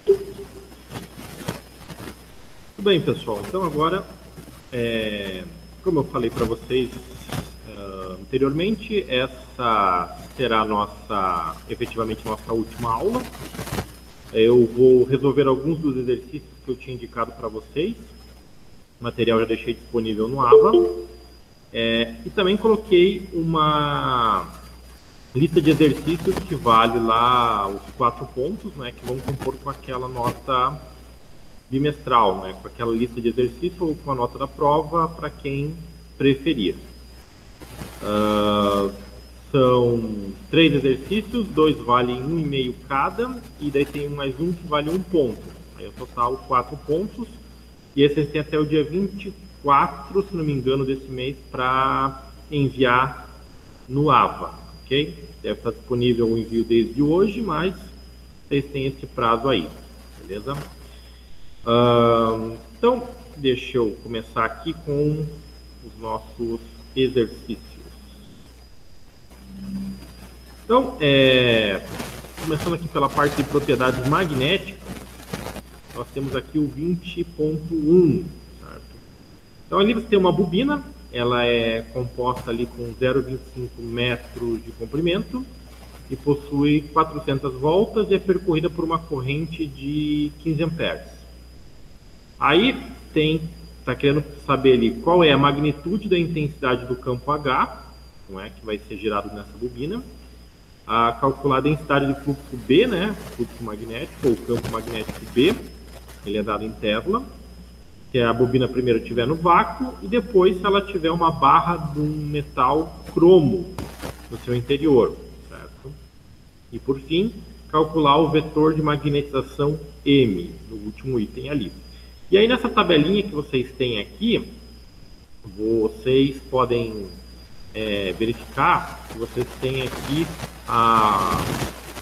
Tudo bem, pessoal. Então agora, como eu falei para vocês anteriormente, essa será efetivamente nossa última aula. Eu vou resolver alguns dos exercícios que eu tinha indicado para vocês. O material já deixei disponível no AVA. E também coloquei uma lista de exercícios que vale lá os 4 pontos, né, que vão compor com aquela nota bimestral, né, com aquela lista de exercícios ou com a nota da prova, para quem preferir. São 3 exercícios, 2 valem 1,5 cada, e daí tem mais um que vale 1 ponto. Aí o total 4 pontos, e esses têm até o dia 24, se não me engano, desse mês, para enviar no AVA, ok? Deve estar disponível o envio desde hoje, mas vocês têm esse prazo aí, beleza? Então, deixa eu começar aqui com os nossos exercícios. Então, começando aqui pela parte de propriedades magnéticas, nós temos aqui o 20.1, certo? Então, ali você tem uma bobina, ela é composta ali com 0,25 metros de comprimento e possui 400 voltas e é percorrida por uma corrente de 15 amperes. Aí está querendo saber ali qual é a magnitude da intensidade do campo H, não é, que vai ser gerado nessa bobina, a calcular a densidade de fluxo B, né, fluxo magnético ou campo magnético B, ele é dado em Tesla, se a bobina primeiro estiver no vácuo e depois se ela tiver uma barra de um metal cromo no seu interior, certo? E por fim, calcular o vetor de magnetização M, no último item ali. E aí nessa tabelinha que vocês têm aqui, vocês podem verificar que vocês têm aqui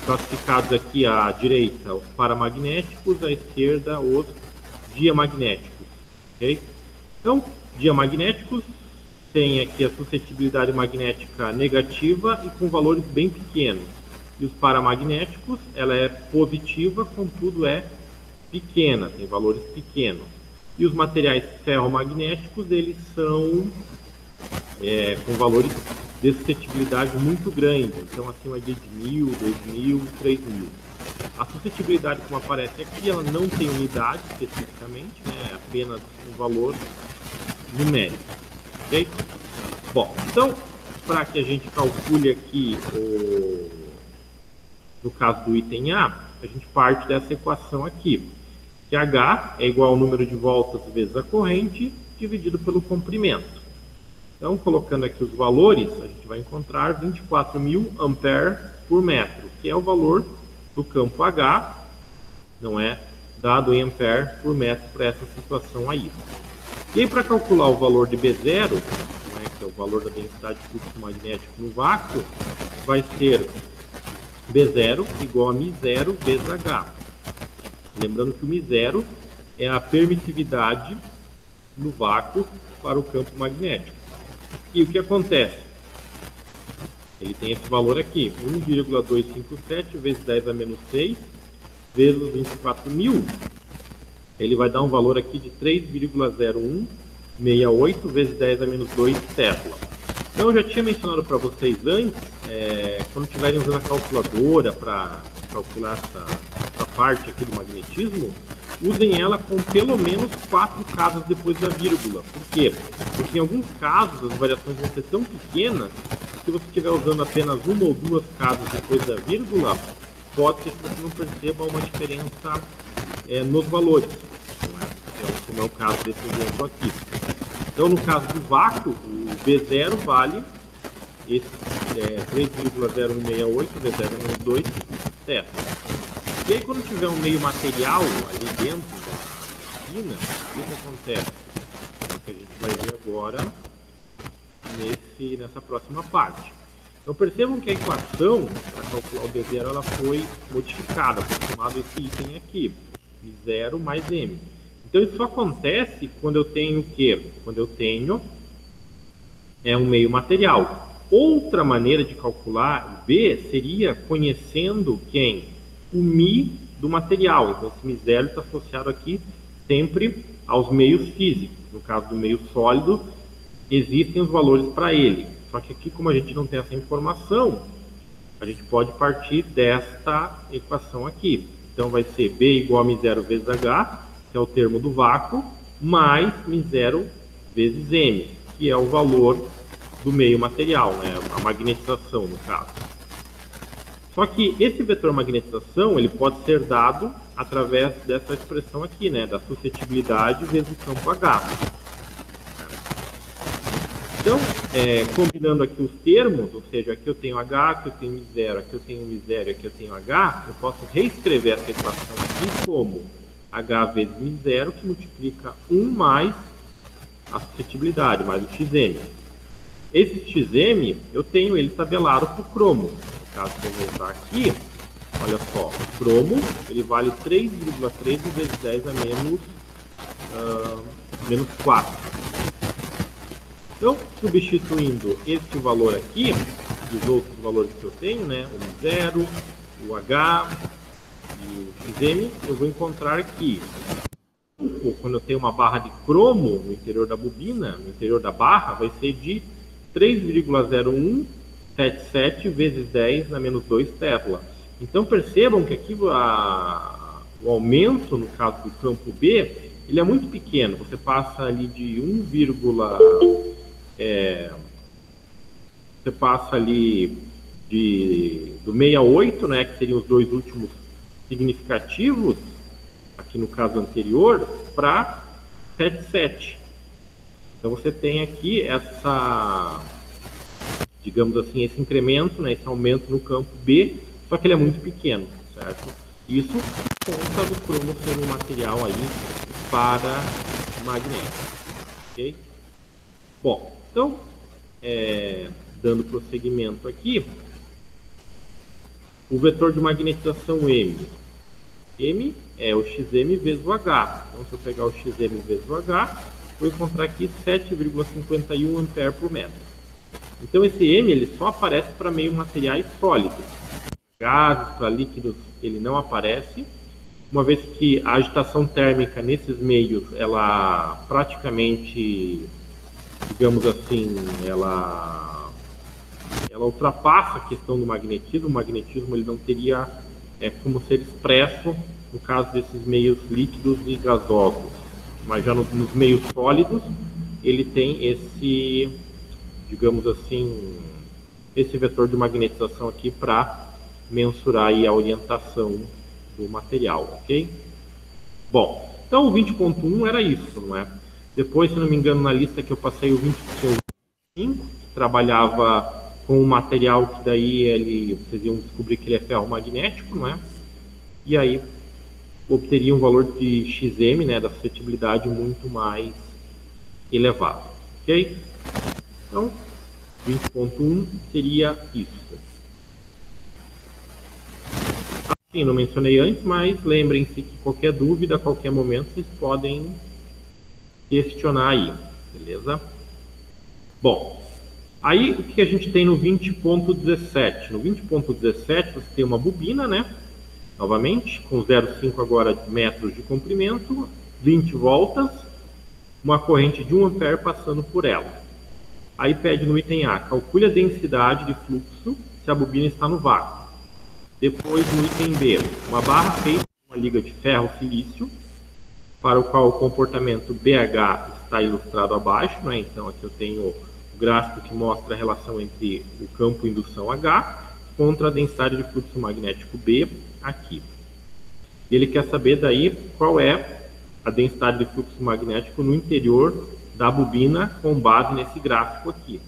classificados aqui à direita os paramagnéticos, à esquerda os diamagnéticos. Okay? Então, diamagnéticos tem aqui a suscetibilidade magnética negativa e com valores bem pequenos. E os paramagnéticos, ela é positiva, contudo é pequena, tem valores pequenos. E os materiais ferromagnéticos, eles são com valores de suscetibilidade muito grandes, então acima de 1.000, 2.000, 3.000. A suscetibilidade, como aparece aqui, ela não tem unidade especificamente, né? É apenas um valor numérico. Ok? Bom, então, para que a gente calcule aqui, no caso do item A, a gente parte dessa equação aqui, que H é igual ao número de voltas vezes a corrente, dividido pelo comprimento. Então, colocando aqui os valores, a gente vai encontrar 24.000 ampere por metro, que é o valor do campo H, não é dado em ampere por metro para essa situação aí. E aí, para calcular o valor de B0, né, que é o valor da densidade de fluxo magnético no vácuo, vai ser B0 igual a μ0 vezes H. Lembrando que o μ0 é a permissividade no vácuo para o campo magnético. E o que acontece? Ele tem esse valor aqui, 1,257 vezes 10 a menos 6 vezes 24.000. Ele vai dar um valor aqui de 3,0168 vezes 10 a menos 2 Tesla. Então, eu já tinha mencionado para vocês antes, quando estiverem usando a calculadora para calcular essa parte aqui do magnetismo, usem ela com pelo menos 4 casas depois da vírgula. Por quê? Porque em alguns casos as variações vão ser tão pequenas que se você estiver usando apenas uma ou duas casas depois da vírgula, pode ser que você não perceba uma diferença nos valores, como é o caso desse exemplo aqui. Então, no caso do vácuo, o B0 vale esse 3,0168 vezes 10 a menos 2 Tesla. E aí, quando tiver um meio material ali dentro da bobina, o que acontece? O que a gente vai ver agora nessa próxima parte. Então, percebam que a equação para calcular o B0 ela foi modificada, foi chamado esse item aqui, M0 mais M. Então, isso só acontece quando eu tenho o quê? Quando eu tenho um meio material. Outra maneira de calcular B seria conhecendo quem? O Mi do material. Então, esse μ0 está associado aqui sempre aos meios físicos. No caso do meio sólido, existem os valores para ele. Só que aqui, como a gente não tem essa informação, a gente pode partir desta equação aqui. Então, vai ser B igual a μ0 vezes H, que é o termo do vácuo, mais μ0 vezes M, que é o valor do meio material, né? A magnetização, no caso. Só que esse vetor magnetização, ele pode ser dado através dessa expressão aqui, né? Da suscetibilidade vezes o campo H. Então, combinando aqui os termos, ou seja, aqui eu tenho H, aqui eu tenho μ0, aqui eu tenho μ0 e aqui eu tenho H, eu posso reescrever essa equação aqui como H vezes μ0, que multiplica 1 mais a suscetibilidade, mais o Xm. Esse Xm, eu tenho ele tabelado para o cromo. No caso, se eu voltar aqui, olha só, o cromo, ele vale 3,13 vezes 10 a menos 4. Então, substituindo este valor aqui, dos outros valores que eu tenho, né, o μ0, o H e o Xm, eu vou encontrar aqui, quando eu tenho uma barra de cromo no interior da bobina, no interior da barra, vai ser de 3,0177 vezes 10 na menos 2 Tesla. Então, percebam que aqui o aumento, no caso do campo B, ele é muito pequeno. Você passa ali de 1, você passa ali do 68, né, que seriam os dois últimos significativos, aqui no caso anterior, para 77. Então você tem aqui essa, digamos assim, esse incremento, né, esse aumento no campo B, só que ele é muito pequeno, certo? Isso por conta do cromo ser um material aí para magnético, ok? Bom, então, dando prosseguimento aqui, o vetor de magnetização M é o Xm vezes o H. Então, se eu pegar o Xm vezes o H, vou encontrar aqui 7,51 ampere por metro. Então, esse M ele só aparece para meio materiais sólidos. Gases, para líquidos, ele não aparece, uma vez que a agitação térmica nesses meios, ela praticamente, digamos assim, ela ultrapassa a questão do magnetismo. O magnetismo ele não teria como ser expresso no caso desses meios líquidos e gasosos. Mas já nos meios sólidos, ele tem esse, digamos assim, esse vetor de magnetização aqui para mensurar aí a orientação do material, ok? Bom, então o 20.1 era isso, não é? Depois, se não me engano, na lista que eu passei, o 20.5, trabalhava com um material que daí vocês iam descobrir que ele é ferromagnético, não é? E aí obteria um valor de Xm, né, da suscetibilidade muito mais elevado, ok? Então, 20.1 seria isso. Assim, não mencionei antes, mas lembrem-se que qualquer dúvida, a qualquer momento, vocês podem questionar aí, beleza? Bom, aí o que a gente tem no 20.17? No 20.17 você tem uma bobina, né? Novamente, com 0,5 agora metros de comprimento, 20 voltas, uma corrente de 1 ampere passando por ela. Aí pede no item A, calcule a densidade de fluxo se a bobina está no vácuo. Depois, no item B, uma barra feita com uma liga de ferro-silício, para o qual o comportamento BH está ilustrado abaixo, né? Então, aqui eu tenho o gráfico que mostra a relação entre o campo indução H contra a densidade de fluxo magnético B aqui. E ele quer saber daí qual é a densidade de fluxo magnético no interior da bobina com base nesse gráfico aqui.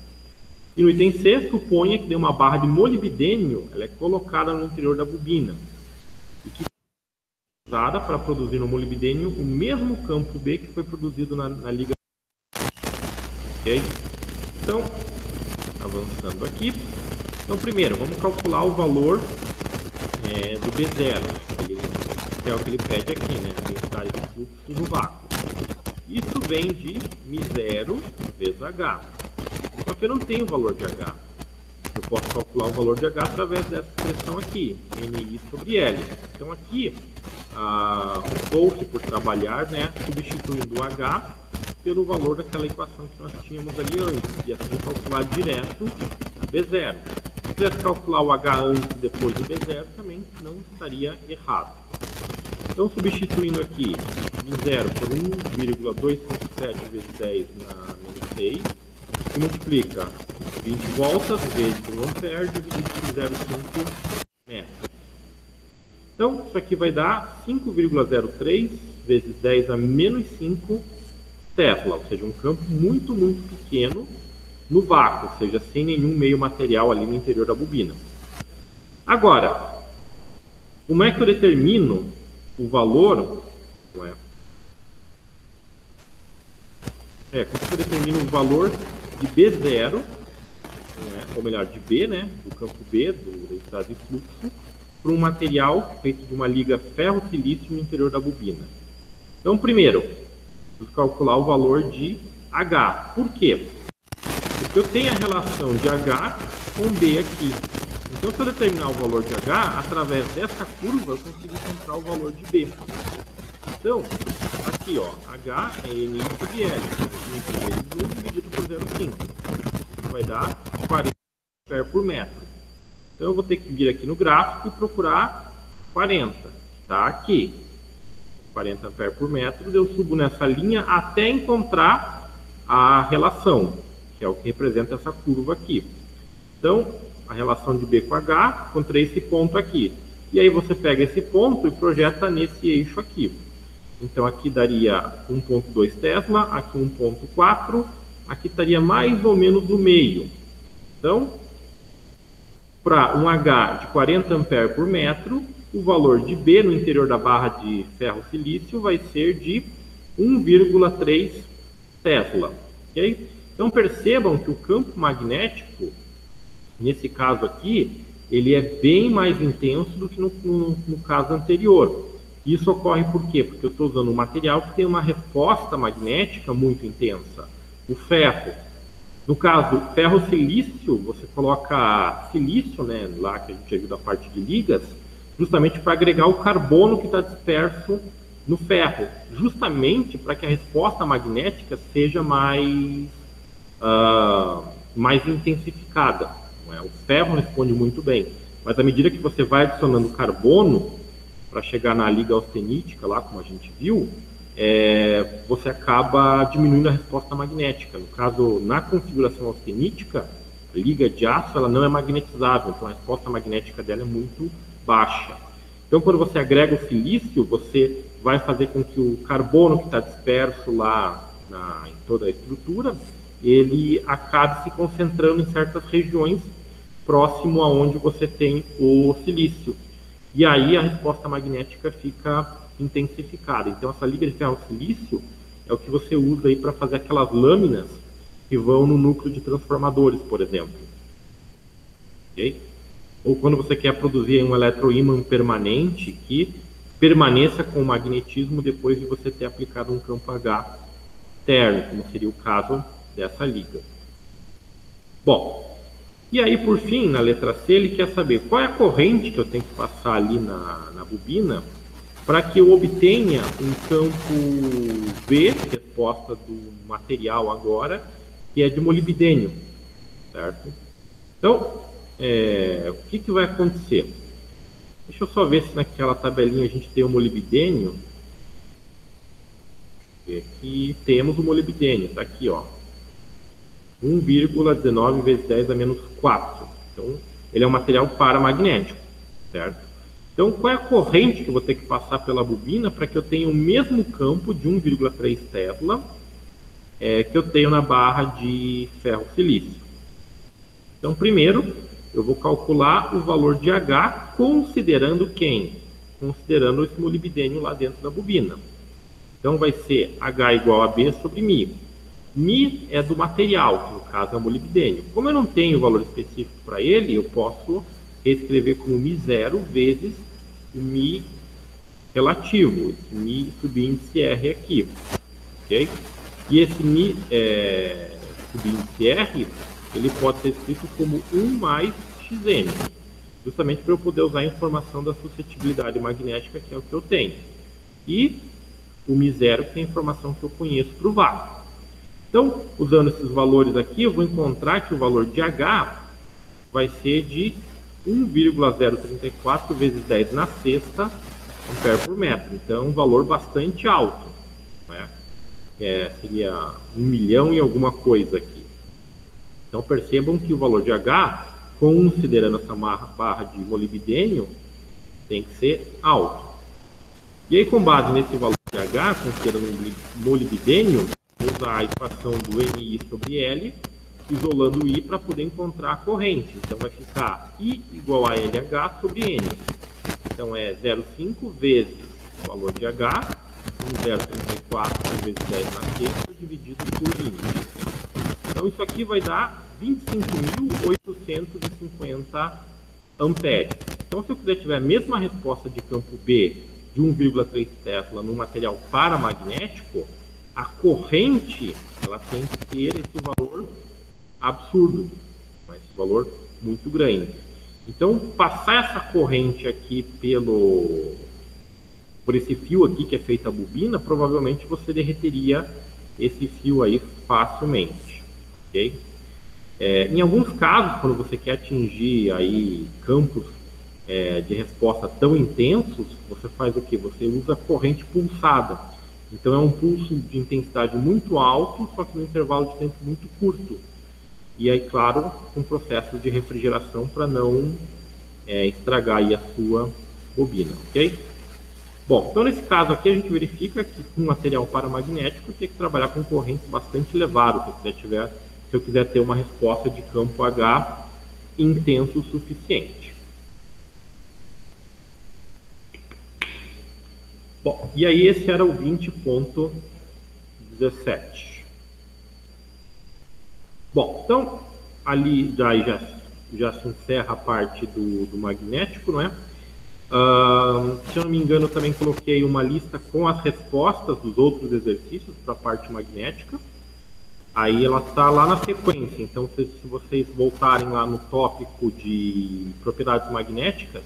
E no item C, suponha que uma barra de molibdênio ela é colocada no interior da bobina e que é usada para produzir no molibdênio o mesmo campo B que foi produzido na liga. Ok? Então, avançando aqui. Então, primeiro, vamos calcular o valor do B0, que é o que ele pede aqui, né? A densidade de fluxo no vácuo. Isso vem de μ0 vezes H. Só que eu não tenho o valor de H. Eu posso calcular o valor de H através dessa expressão aqui, NI sobre L. Então aqui Estou por trabalhar, né, substituindo o H pelo valor daquela equação que nós tínhamos ali antes, e assim calcular direto a B0. Se quisesse calcular o H antes e depois do B0, também não estaria errado. Então, substituindo aqui B0 por 1,257 vezes 10 na menos 6, que multiplica 20 voltas vezes 1 ampere dividido por 0,5 metros. Então, isso aqui vai dar 5,03 vezes 10 a menos 5 Tesla, ou seja, um campo muito, muito pequeno no vácuo, ou seja, sem nenhum meio material ali no interior da bobina. Agora, como é que eu determino o valor? Como é que eu determino o valor de B0, ou melhor, de B, né, do campo B, da densidade de fluxo, para um material feito de uma liga ferro-silício no interior da bobina. Então, primeiro, vamos calcular o valor de H. Por quê? Porque eu tenho a relação de H com B aqui. Então, se eu determinar o valor de H, através dessa curva, eu consigo encontrar o valor de B. Então, aqui, ó, H é N sobre L, 1 dividido por 0,5. Vai dar 40 ampere por metro. Então, eu vou ter que vir aqui no gráfico e procurar 40. Está aqui. 40 ampere por metro. Eu subo nessa linha até encontrar a relação, que é o que representa essa curva aqui. Então, a relação de B com H, encontrei esse ponto aqui. E aí você pega esse ponto e projeta nesse eixo aqui. Então, aqui daria 1,2 Tesla, aqui 1,4, aqui estaria mais ou menos no meio. Então, para um H de 40 ampere por metro, o valor de B no interior da barra de ferro-silício vai ser de 1,3 Tesla. Okay? Então percebam que o campo magnético, nesse caso aqui, ele é bem mais intenso do que no caso anterior. Isso ocorre por quê? Porque eu estou usando um material que tem uma resposta magnética muito intensa. O ferro. No caso, ferro-silício, você coloca silício, né, lá que a gente viu da parte de ligas, justamente para agregar o carbono que está disperso no ferro, justamente para que a resposta magnética seja mais intensificada. Não é? O ferro responde muito bem, mas à medida que você vai adicionando carbono para chegar na liga austenítica, lá como a gente viu, você acaba diminuindo a resposta magnética. No caso, na configuração austenítica, a liga de aço ela não é magnetizável, então a resposta magnética dela é muito baixa. Então, quando você agrega o silício, você vai fazer com que o carbono que está disperso lá em toda a estrutura, ele acabe se concentrando em certas regiões próximo aonde você tem o silício. E aí a resposta magnética fica intensificada. Então, essa liga de ferro-silício é o que você usa aí para fazer aquelas lâminas que vão no núcleo de transformadores, por exemplo. Okay? Ou quando você quer produzir um eletroímã permanente que permaneça com o magnetismo depois de você ter aplicado um campo H externo, como seria o caso dessa liga. Bom, e aí por fim, na letra C, ele quer saber qual é a corrente que eu tenho que passar ali na bobina para que eu obtenha um campo B, resposta do material agora, que é de molibdênio, certo? Então, o que vai acontecer? Deixa eu só ver se naquela tabelinha a gente tem o molibdênio. Aqui temos o molibdênio, está aqui, ó. 1,19 vezes 10 a menos 4. Então, ele é um material paramagnético, certo? Então, qual é a corrente que eu vou ter que passar pela bobina para que eu tenha o mesmo campo de 1,3 Tesla que eu tenho na barra de ferro-silício? Então, primeiro, eu vou calcular o valor de H considerando quem? Considerando esse molibdênio lá dentro da bobina. Então, vai ser H igual a B sobre μ. μ é do material, que no caso é o molibdênio. Como eu não tenho valor específico para ele, eu posso reescrever como μ0 vezes o μ relativo, esse μ subíndice R aqui. Okay? E esse μ subíndice R, ele pode ser escrito como 1 mais xn. justamente para eu poder usar a informação da suscetibilidade magnética, que é o que eu tenho. E o μ0, que é a informação que eu conheço para o vácuo. Então, usando esses valores aqui, eu vou encontrar que o valor de H vai ser de 1,034 vezes 10 na sexta ampere por metro. Então, é um valor bastante alto, né? Seria 1 milhão e alguma coisa aqui. Então, percebam que o valor de H, considerando essa barra de molibdênio, tem que ser alto. E aí, com base nesse valor de H, considerando o molibdênio, vou usar a equação do MI sobre L, isolando o I para poder encontrar a corrente. Então, vai ficar I igual a LH sobre N. Então, é 0,5 vezes o valor de H, 0,34 vezes 10 na sexta, dividido por I. Então, isso aqui vai dar 25.850 amperes. Então, se eu quiser tiver a mesma resposta de campo B de 1,3 Tesla no material paramagnético, a corrente ela tem que ter esse valor absurdo, esse valor muito grande. Então, passar essa corrente aqui por esse fio aqui que é feita a bobina, provavelmente você derreteria esse fio aí facilmente, ok? Em alguns casos, quando você quer atingir aí campos de resposta tão intensos, você faz o que? Você usa corrente pulsada. Então é um pulso de intensidade muito alto, só que no intervalo de tempo muito curto. E aí, claro, um processo de refrigeração para não estragar aí a sua bobina, ok? Bom, então nesse caso aqui a gente verifica que com material paramagnético tem que trabalhar com corrente bastante elevada se eu quiser ter uma resposta de campo H intenso o suficiente. Bom, e aí esse era o 20.17. Bom, então ali já se encerra a parte do magnético, não é? Se eu não me engano, eu também coloquei uma lista com as respostas dos outros exercícios para a parte magnética. Aí ela está lá na sequência, então se vocês voltarem lá no tópico de propriedades magnéticas,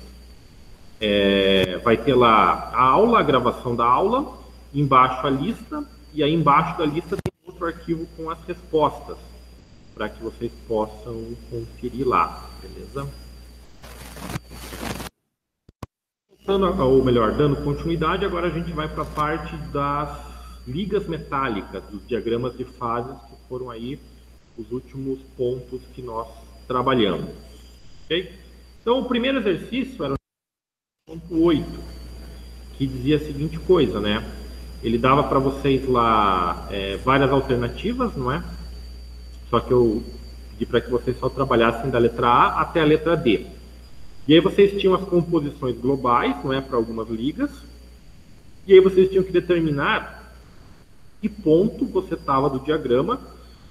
vai ter lá a aula, a gravação da aula, embaixo a lista, e aí embaixo da lista tem outro arquivo com as respostas, para que vocês possam conferir lá, beleza? Ou melhor, dando continuidade, agora a gente vai para a parte das ligas metálicas, dos diagramas de fases, que foram aí os últimos pontos que nós trabalhamos. Okay? Então, o primeiro exercício era o ponto 8, que dizia a seguinte coisa, né? Ele dava para vocês lá várias alternativas, não é? Só que eu pedi para que vocês só trabalhassem da letra A até a letra D. E aí vocês tinham as composições globais, não é, para algumas ligas. E aí vocês tinham que determinar que ponto você estava do diagrama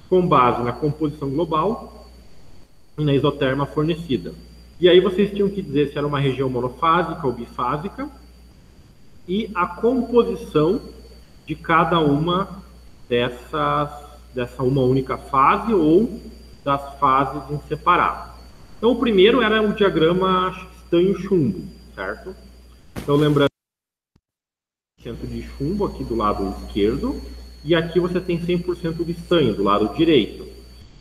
com base na composição global e na isoterma fornecida. E aí vocês tinham que dizer se era uma região monofásica ou bifásica e a composição de cada uma dessa uma única fase ou das fases em separado. Então, o primeiro era o diagrama estanho-chumbo, certo? Então, lembrando, centro de chumbo aqui do lado esquerdo, e aqui você tem 100% de estanho do lado direito.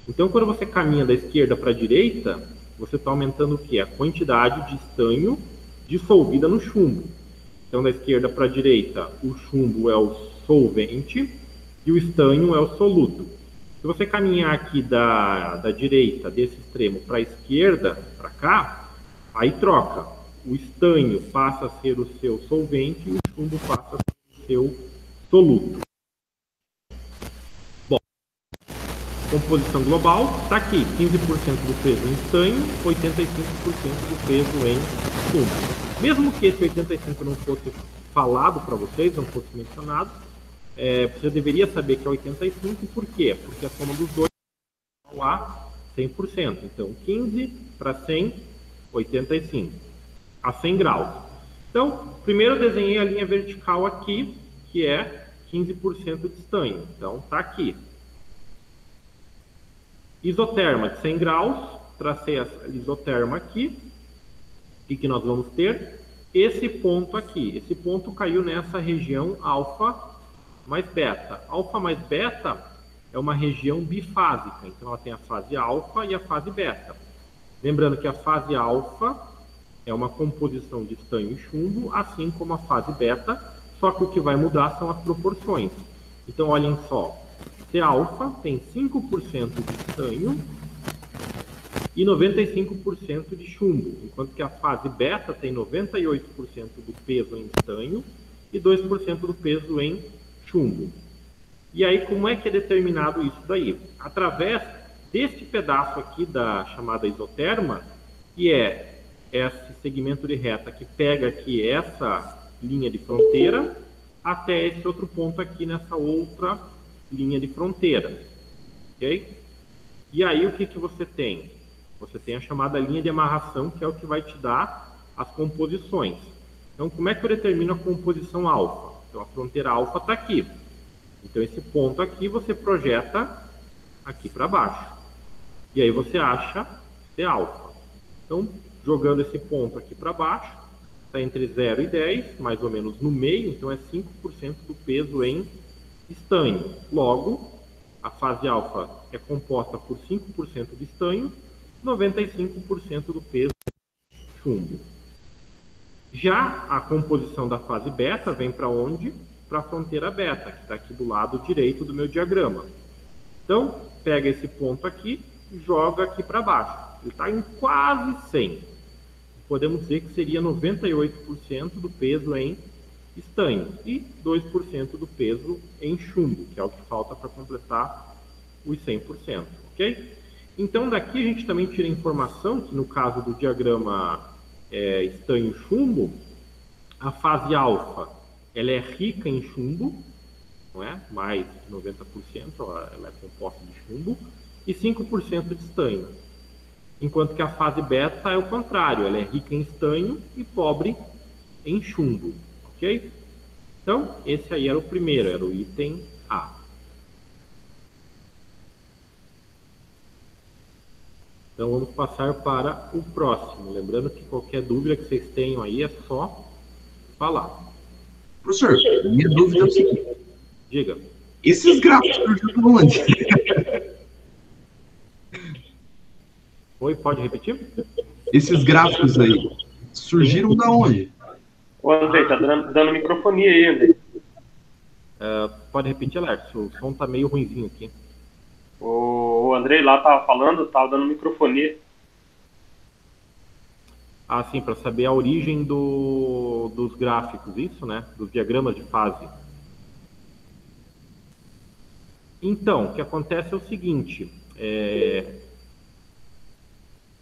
Então, quando você caminha da esquerda para a direita, você está aumentando o quê? A quantidade de estanho dissolvida no chumbo. Então, da esquerda para a direita, o chumbo é o solvente e o estanho é o soluto. Se você caminhar aqui da direita, desse extremo, para a esquerda, para cá, aí troca. O estanho passa a ser o seu solvente e o chumbo passa a ser o seu soluto. Bom, composição global está aqui, 15% do peso em estanho, 85% do peso em chumbo. Mesmo que esse 85% não fosse falado para vocês, não fosse mencionado, você deveria saber que é 85%, por quê? Porque a soma dos dois é igual a 100%. Então, 15 para 100, 85. A 100 graus. Então, primeiro eu desenhei a linha vertical aqui, que é 15% de estanho. Então, está aqui. Isoterma de 100 graus, tracei a isoterma aqui. O que nós vamos ter? Esse ponto aqui. Esse ponto caiu nessa região alfa mais beta. Alfa mais beta é uma região bifásica. Então, ela tem a fase alfa e a fase beta. Lembrando que a fase alfa é uma composição de estanho e chumbo, assim como a fase beta, só que o que vai mudar são as proporções. Então, olhem só. C alfa tem 5% de estanho e 95% de chumbo, enquanto que a fase beta tem 98% do peso em estanho e 2% do peso em chumbo. E aí, como é que é determinado isso daí? Através deste pedaço aqui da chamada isoterma, que é esse segmento de reta que pega aqui essa linha de fronteira até esse outro ponto aqui nessa outra linha de fronteira, ok? E aí, o que você tem? Você tem a chamada linha de amarração, que é o que vai te dar as composições. Então, como é que eu determino a composição alfa? Então, a fronteira alfa está aqui. Então, esse ponto aqui você projeta aqui para baixo. E aí você acha C alfa. Então, jogando esse ponto aqui para baixo, está entre 0 e 10, mais ou menos no meio, então é 5% do peso em estanho. Logo, a fase alfa é composta por 5% de estanho, 95% do peso em chumbo. Já a composição da fase beta vem para onde? Para a fronteira beta, que está aqui do lado direito do meu diagrama. Então, pega esse ponto aqui e joga aqui para baixo. Ele está em quase 100. Podemos dizer que seria 98% do peso em estanho e 2% do peso em chumbo, que é o que falta para completar os 100%, ok? Então, daqui a gente também tira a informação que, no caso do diagrama estanho-chumbo, a fase alfa ela é rica em chumbo, não é? Mais de 90%, ela é composta de chumbo, e 5% de estanho. Enquanto que a fase beta é o contrário, ela é rica em estanho e pobre em chumbo, ok? Então, esse aí era o primeiro, era o item A. Então, vamos passar para o próximo. Lembrando que qualquer dúvida que vocês tenham aí é só falar. Professor, minha dúvida é o seguinte. Diga. Esses gráficos surgiram de onde? Oi, pode repetir? Esses gráficos aí surgiram da onde? Ô, André, tá dando microfonia aí, André. Pode repetir, Alex? O som tá meio ruinzinho aqui. O Andrei lá tava falando, tava dando microfonia. Ah, sim, para saber a origem dos gráficos, isso, né? Dos diagramas de fase. Então, o que acontece é o seguinte.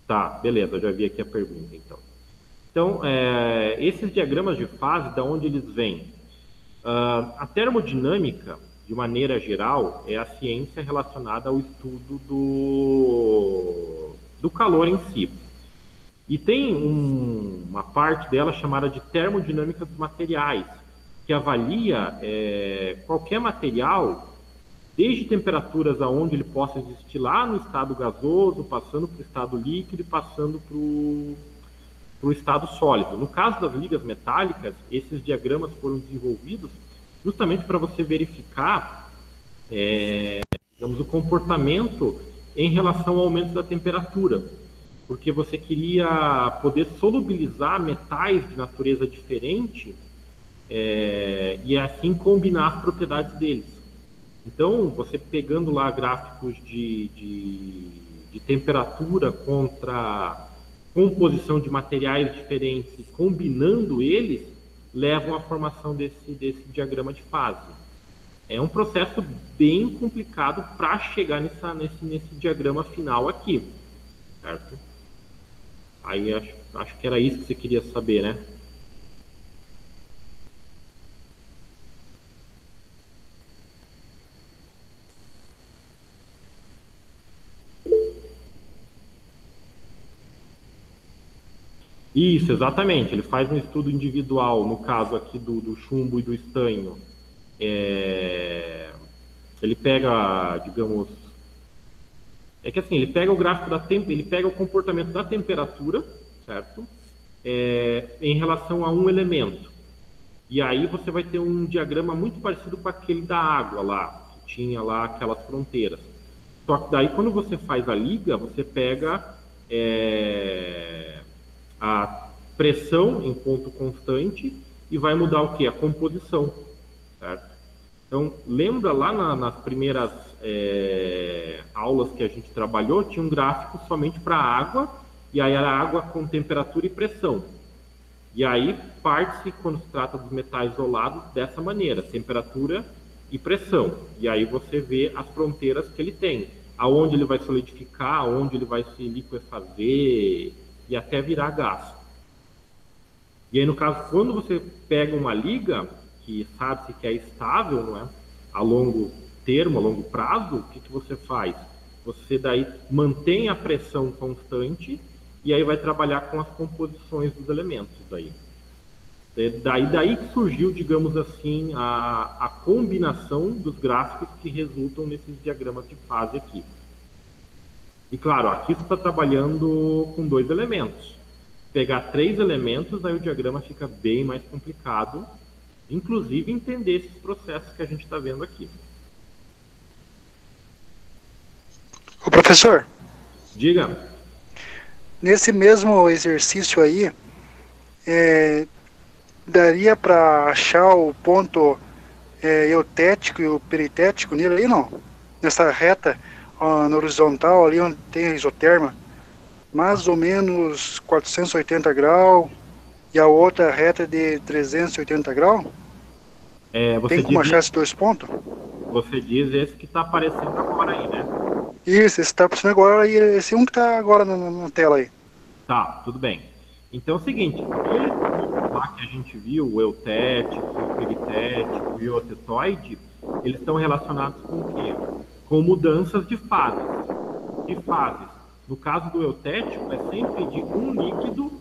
Tá, beleza, eu já vi aqui a pergunta, então. Então, esses diagramas de fase, de onde eles vêm? A termodinâmica, de maneira geral, é a ciência relacionada ao estudo do calor em si. E tem uma parte dela chamada de termodinâmica dos materiais, que avalia qualquer material, desde temperaturas aonde ele possa existir lá no estado gasoso, passando para o estado líquido e passando para o estado sólido. No caso das ligas metálicas, esses diagramas foram desenvolvidos justamente para você verificar digamos, o comportamento em relação ao aumento da temperatura, porque você queria poder solubilizar metais de natureza diferente e assim combinar as propriedades deles. Então, você pegando lá gráficos de temperatura contra composição de materiais diferentes e combinando eles, levam à formação desse diagrama de fase. É um processo bem complicado para chegar nesse diagrama final aqui, certo? Aí acho que era isso que você queria saber, né? Isso, exatamente. Ele faz um estudo individual, no caso aqui do chumbo e do estanho. Ele pega, digamos... É que assim, ele pega o gráfico ele pega o comportamento da temperatura, certo? em relação a um elemento. E aí você vai ter um diagrama muito parecido com aquele da água lá, que tinha lá aquelas fronteiras. Só que daí, quando você faz a liga, você pega a pressão em ponto constante e vai mudar o quê? A composição, certo? Então, lembra lá nas primeiras aulas que a gente trabalhou, tinha um gráfico somente para água, e aí era água com temperatura e pressão. E aí parte-se, quando se trata dos metais isolados, dessa maneira, temperatura e pressão. E aí você vê as fronteiras que ele tem, aonde ele vai solidificar, aonde ele vai se liquefazer e até virar gás. E aí, no caso, quando você pega uma liga, que sabe-se que é estável, não é? A longo termo, a longo prazo, o que você faz? Você daí mantém a pressão constante e aí vai trabalhar com as composições dos elementos daí. Daí que surgiu, digamos assim, a combinação dos gráficos que resultam nesses diagramas de fase aqui. E claro, aqui você está trabalhando com 2 elementos. Pegar 3 elementos, aí o diagrama fica bem mais complicado, inclusive entender esses processos que a gente está vendo aqui. Ô professor, Diga. nesse mesmo exercício aí, daria para achar o ponto eutético e o peritético nele aí, não? Nessa reta na horizontal ali onde tem a isoterma, mais ou menos 480 graus, e a outra reta de 380 graus? Tem como achar esses 2 pontos? Você diz esse que está aparecendo agora aí, né? Isso, esse está aparecendo agora, e esse um que está agora na tela aí. Tá, tudo bem. Então é o seguinte, aqueles pontos lá que a gente viu, o eutético, o peritético e o eutetoide, eles estão relacionados com o quê? Com mudanças de fases. No caso do eutético, é sempre de um líquido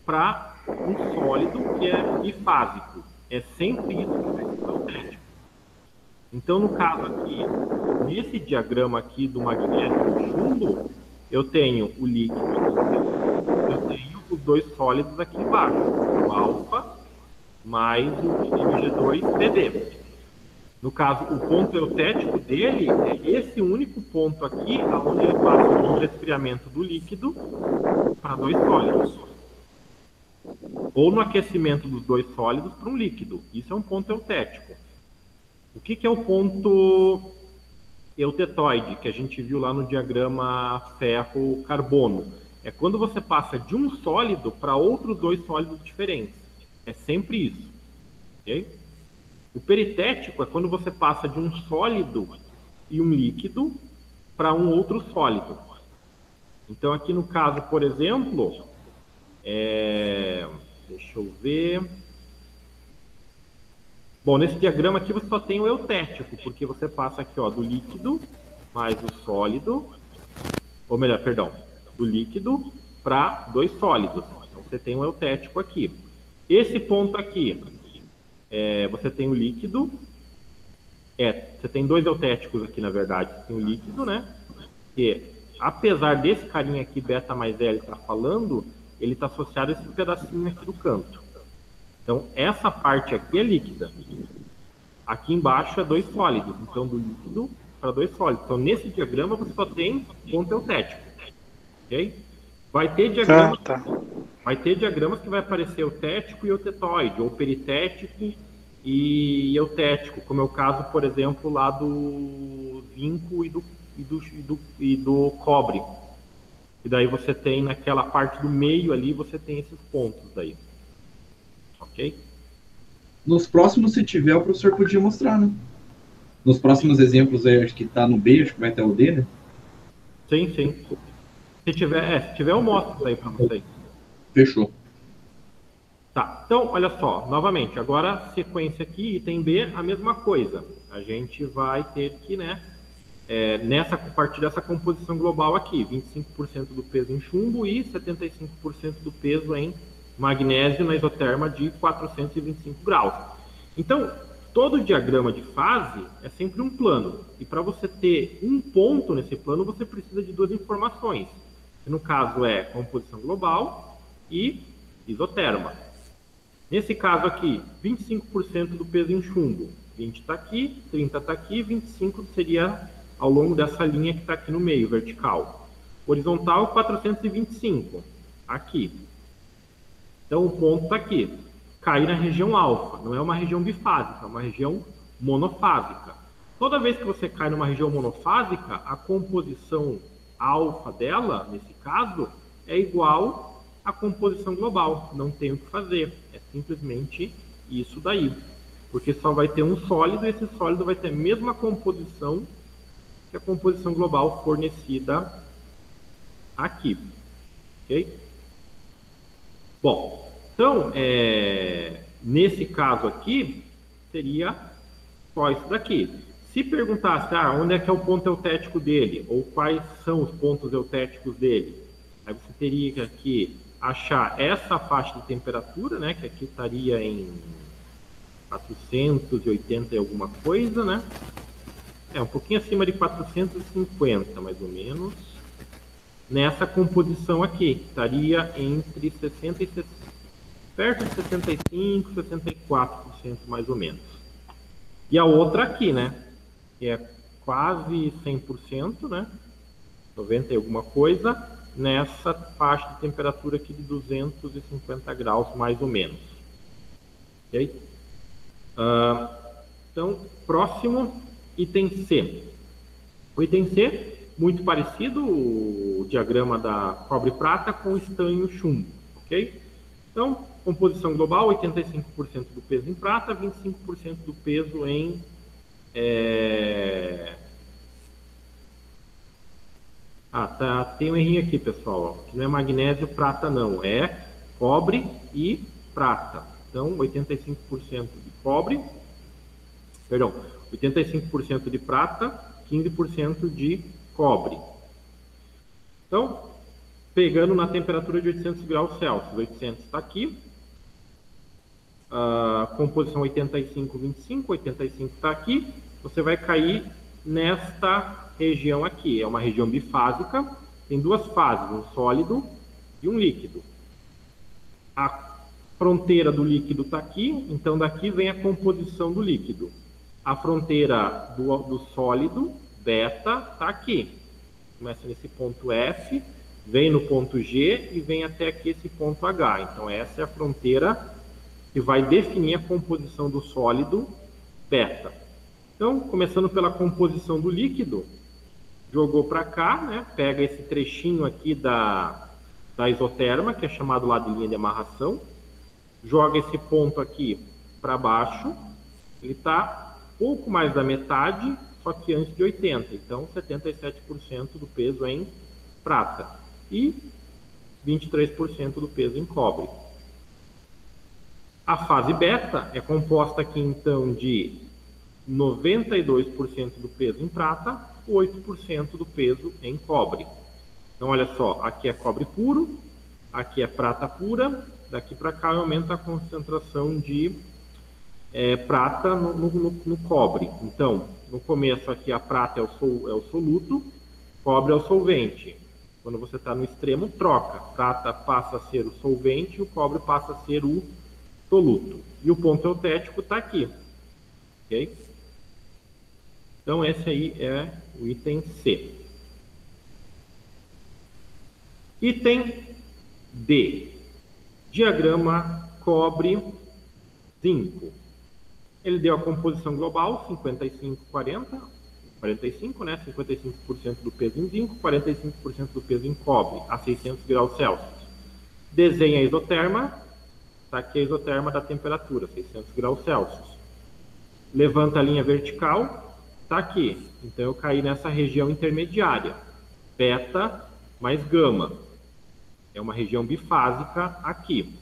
para um sólido que é bifásico. É sempre isso que vai ser o eutético. Então, no caso aqui, nesse diagrama aqui do magnésio do chumbo, eu tenho o líquido, eu tenho os 2 sólidos aqui embaixo, o alfa mais o Mg2PD. No caso, o ponto eutético dele é esse único ponto aqui, onde ele passa do resfriamento do líquido para 2 sólidos. Ou no aquecimento dos 2 sólidos para um líquido. Isso é um ponto eutético. O que é o ponto eutetoide, que a gente viu lá no diagrama ferro-carbono? É quando você passa de um sólido para outros 2 sólidos diferentes. É sempre isso. Ok? O peritético é quando você passa de um sólido e um líquido para um outro sólido. Então, aqui no caso, por exemplo, deixa eu ver. Bom, nesse diagrama aqui você só tem o eutético, porque você passa aqui, ó, do líquido mais o sólido, ou melhor, perdão, do líquido para 2 sólidos. Então, você tem um eutético aqui. Esse ponto aqui, você tem o líquido, você tem 2 eutéticos aqui, na verdade. Você tem o líquido, né? Que, apesar desse carinha aqui, beta mais L, está falando, ele está associado a esse pedacinho aqui do canto. Então, essa parte aqui é líquida. Aqui embaixo é 2 sólidos. Então, do líquido para 2 sólidos. Então, nesse diagrama, você só tem ponto eutético. Ok? Vai ter diagramas que vai aparecer eutético e eutetoide, ou peritético e eutético, como é o caso, por exemplo, lá do zinco e do cobre. E daí você tem naquela parte do meio ali, você tem esses pontos aí. Ok? Nos próximos, se tiver, o professor podia mostrar, né? Nos próximos exemplos aí, acho que tá no B, acho que vai ter o D, né? Sim, sim. Se tiver, eu mostro isso aí para vocês. Fechou. Tá, então, olha só, novamente, agora sequência aqui, item B, a mesma coisa. A gente vai ter que, né, a partir dessa composição global aqui, 25% do peso em chumbo e 75% do peso em magnésio na isoterma de 425 graus. Então, todo diagrama de fase é sempre um plano. E para você ter um ponto nesse plano, você precisa de 2 informações. Que no caso é composição global e isoterma. Nesse caso aqui, 25% do peso em chumbo. 20 está aqui, 30 está aqui, 25 seria ao longo dessa linha que está aqui no meio, vertical. Horizontal, 425, aqui. Então o ponto está aqui. Cair na região alfa, não é uma região bifásica, é uma região monofásica. Toda vez que você cai numa região monofásica, a composição alfa dela, nesse caso, é igual à composição global. Não tem o que fazer, é simplesmente isso daí. Porque só vai ter um sólido e esse sólido vai ter a mesma composição que a composição global fornecida aqui. Ok? Bom, então, nesse caso aqui, seria só isso daqui. Se perguntasse, onde é que é o ponto eutético dele, ou quais são os pontos eutéticos dele, aí você teria que achar essa faixa de temperatura, né, que aqui estaria em 480 e alguma coisa, né? Um pouquinho acima de 450, mais ou menos. Nessa composição aqui, estaria entre 60 e 60, perto de 65, 64% mais ou menos. E a outra aqui, né? Que é quase 100%, né? 90 e alguma coisa, nessa faixa de temperatura aqui de 250 graus, mais ou menos. Ok? Então, próximo, item C. O item C, muito parecido, o diagrama da cobre-prata com estanho chumbo, ok? Então, composição global, 85% do peso em prata, 25% do peso em... tem um errinho aqui, pessoal, que não é magnésio, prata não, é cobre e prata. Então, 85% de cobre, perdão, 85% de prata, 15% de cobre. Então, pegando na temperatura de 800 graus Celsius, 800 está aqui, composição 85-25, 85 está aqui, você vai cair nesta região aqui, é uma região bifásica, tem duas fases, um sólido e um líquido. A fronteira do líquido está aqui, então daqui vem a composição do líquido. A fronteira do sólido, beta, está aqui. Começa nesse ponto F, vem no ponto G e vem até aqui esse ponto H. Então essa é a fronteira que vai definir a composição do sólido, beta. Então, começando pela composição do líquido, jogou para cá, né? Pega esse trechinho aqui da isoterma, que é chamado lá de linha de amarração, joga esse ponto aqui para baixo, ele está pouco mais da metade, só que antes de 80, então 77% do peso em prata e 23% do peso em cobre. A fase beta é composta aqui então de 92% do peso em prata, 8% do peso em cobre. Então olha só, aqui é cobre puro, aqui é prata pura, daqui para cá aumenta a concentração de prata no cobre. Então, no começo aqui a prata é o soluto, cobre é o solvente. Quando você está no extremo, troca. Prata passa a ser o solvente e o cobre passa a ser o soluto. E o ponto eutético está aqui. Ok? Então, esse aí é o item C. Item D. Diagrama cobre-zinco. Ele deu a composição global, 55-40, 45, né? 55% do peso em zinco, 45% do peso em cobre, a 600 graus Celsius. Desenha a isoterma, está aqui a isoterma da temperatura, 600 graus Celsius. Levanta a linha vertical, está aqui. Então eu caí nessa região intermediária, beta mais gama. É uma região bifásica aqui.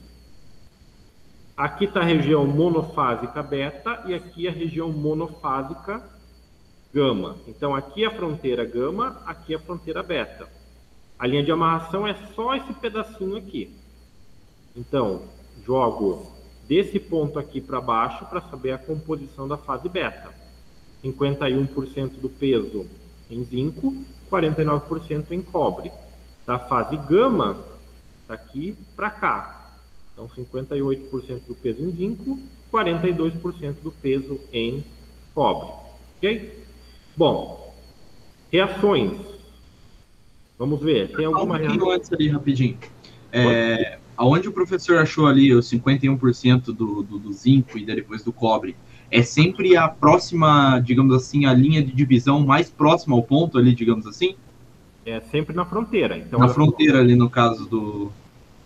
Aqui está a região monofásica beta e aqui a região monofásica gama. Então aqui é a fronteira gama, aqui é a fronteira beta. A linha de amarração é só esse pedacinho aqui. Então, jogo desse ponto aqui para baixo para saber a composição da fase beta. 51% do peso em zinco, 49% em cobre. Da fase gama, daqui para cá. Então, 58% do peso em zinco, 42% do peso em cobre. Ok? Bom, reações. Vamos ver, tem alguma reação? Antes ali, rapidinho. Aonde o professor achou ali os 51% do zinco e depois do cobre, é sempre a próxima, digamos assim, a linha de divisão mais próxima ao ponto ali, digamos assim? É sempre na fronteira. Então, Na fronteira ali, no caso dos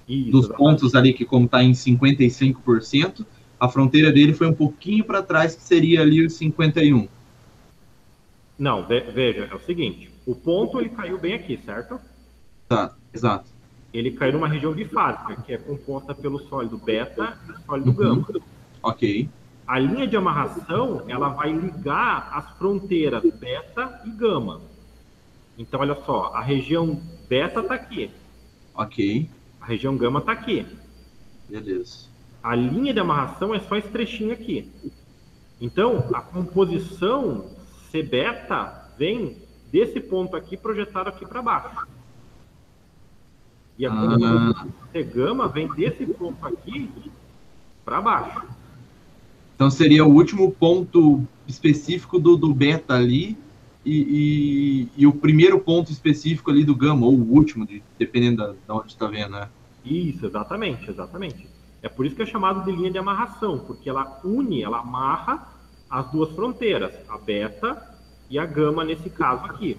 exatamente. pontos ali, que como está em 55%, a fronteira dele foi um pouquinho para trás, que seria ali os 51%. Não, veja, é o seguinte, o ponto ele caiu bem aqui, certo? Tá, exato. Ele caiu numa região bifásica, que é composta pelo sólido beta e o sólido gama. Ok. A linha de amarração, ela vai ligar as fronteiras beta e gama. Então, olha só, a região beta está aqui. Ok. A região gama está aqui. Beleza. A linha de amarração é só esse trechinho aqui. Então, a composição C beta vem desse ponto aqui projetado aqui para baixo. E a composição C gama vem desse ponto aqui para baixo. Então seria o último ponto específico do beta ali e o primeiro ponto específico ali do gama, ou o último, dependendo de onde está vendo, né? Isso, exatamente, exatamente. É por isso que é chamado de linha de amarração, porque ela une, ela amarra as duas fronteiras, a beta e a gama nesse caso aqui.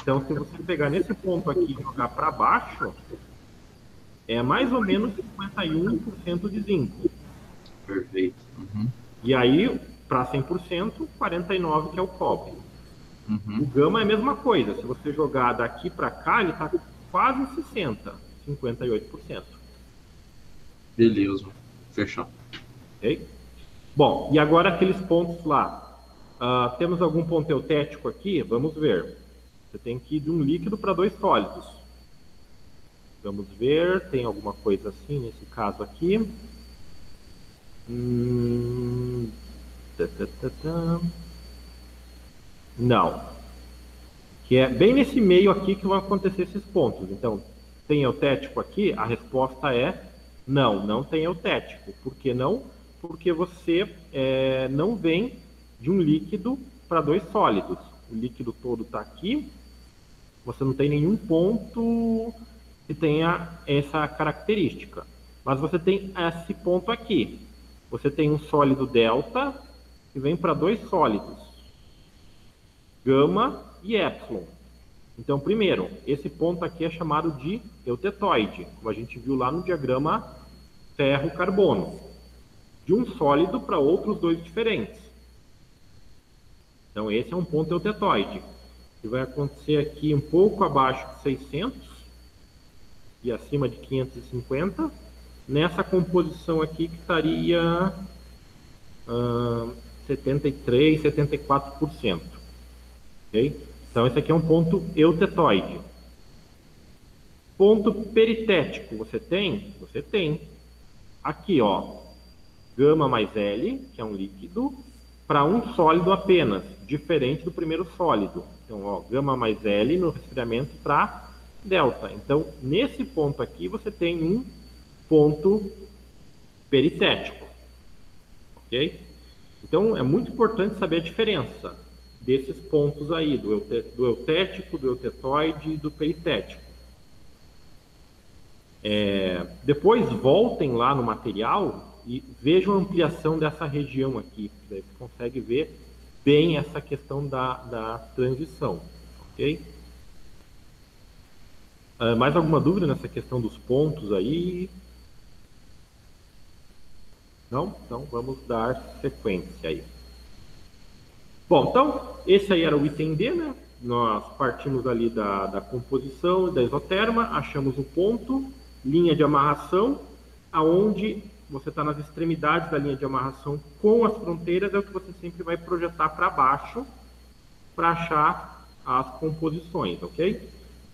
Então, se você pegar nesse ponto aqui e jogar para baixo, é mais ou menos 51% de zinco. Perfeito. Uhum. E aí, para 100%, 49% que é o cobre. Uhum. O gama é a mesma coisa. Se você jogar daqui para cá, ele está quase 60%, 58%. Beleza. Fechou. Ok? Bom, e agora aqueles pontos lá. Temos algum ponto eutético aqui? Vamos ver. Você tem que ir de um líquido para dois sólidos. Vamos ver, tem alguma coisa assim nesse caso aqui. Não. Que é bem nesse meio aqui que vão acontecer esses pontos. Então, tem eutético aqui? A resposta é não, não tem eutético. Por que não? Porque você não vem de um líquido para dois sólidos. O líquido todo está aqui. Você não tem nenhum ponto que tenha essa característica. Mas você tem esse ponto aqui. Você tem um sólido delta que vem para dois sólidos, gama e épsilon. Então, primeiro, esse ponto aqui é chamado de eutetoide, como a gente viu lá no diagrama ferro-carbono, de um sólido para outros dois diferentes. Então, esse é um ponto eutetoide, que vai acontecer aqui um pouco abaixo de 600 e acima de 550, nessa composição aqui que estaria 73%, 74%. Okay? Então, esse aqui é um ponto eutetoide. Ponto peritético, você tem? Você tem. Aqui, ó, gama mais L, que é um líquido, para um sólido apenas, diferente do primeiro sólido. Então, ó, gama mais L no resfriamento para delta. Então, nesse ponto aqui, você tem um ponto peritético. Ok? Então, é muito importante saber a diferença desses pontos aí, do eutético, do eutetoide e do peritético. Depois voltem lá no material e vejam a ampliação dessa região aqui. Daí você consegue ver bem essa questão da transição. Ok? Mais alguma dúvida nessa questão dos pontos aí? Não? Então vamos dar sequência aí. Bom, então esse aí era o item D, né? Nós partimos ali da composição, da isoterma, achamos o ponto, linha de amarração, aonde você está nas extremidades da linha de amarração com as fronteiras, é o que você sempre vai projetar para baixo para achar as composições, ok?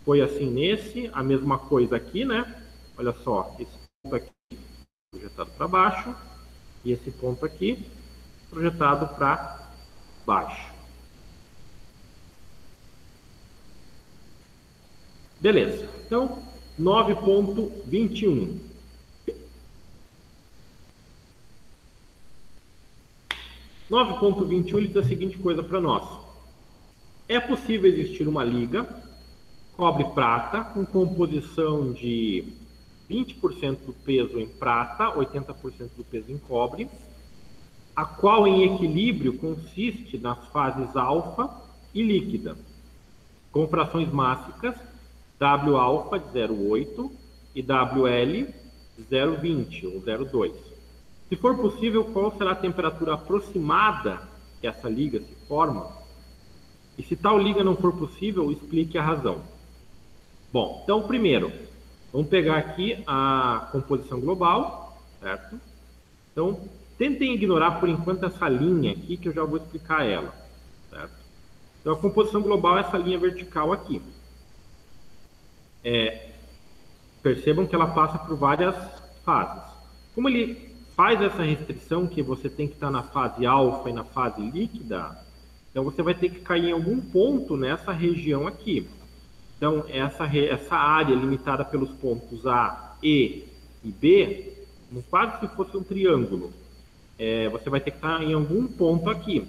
Foi assim nesse, a mesma coisa aqui, né? Olha só, esse ponto aqui projetado para baixo e esse ponto aqui projetado para baixo. Beleza. Então, 9.21. 9.21 ele diz a seguinte coisa para nós. É possível existir uma liga cobre-prata com composição de 20% do peso em prata, 80% do peso em cobre, a qual em equilíbrio consiste nas fases alfa e líquida, com frações mássicas W-alfa de 0,8 e WL de 0,20 ou 0,2. Se for possível, qual será a temperatura aproximada que essa liga se forma? E se tal liga não for possível, explique a razão. Bom, então primeiro, vamos pegar aqui a composição global, certo? Então, tentem ignorar por enquanto essa linha aqui, que eu já vou explicar ela, certo? Então, a composição global é essa linha vertical aqui. Percebam que ela passa por várias fases. Como ele faz essa restrição que você tem que estar na fase alfa e na fase líquida, então você vai ter que cair em algum ponto nessa região aqui. Então, essa área limitada pelos pontos A, E e B, quase se fosse um triângulo, você vai ter que estar em algum ponto aqui.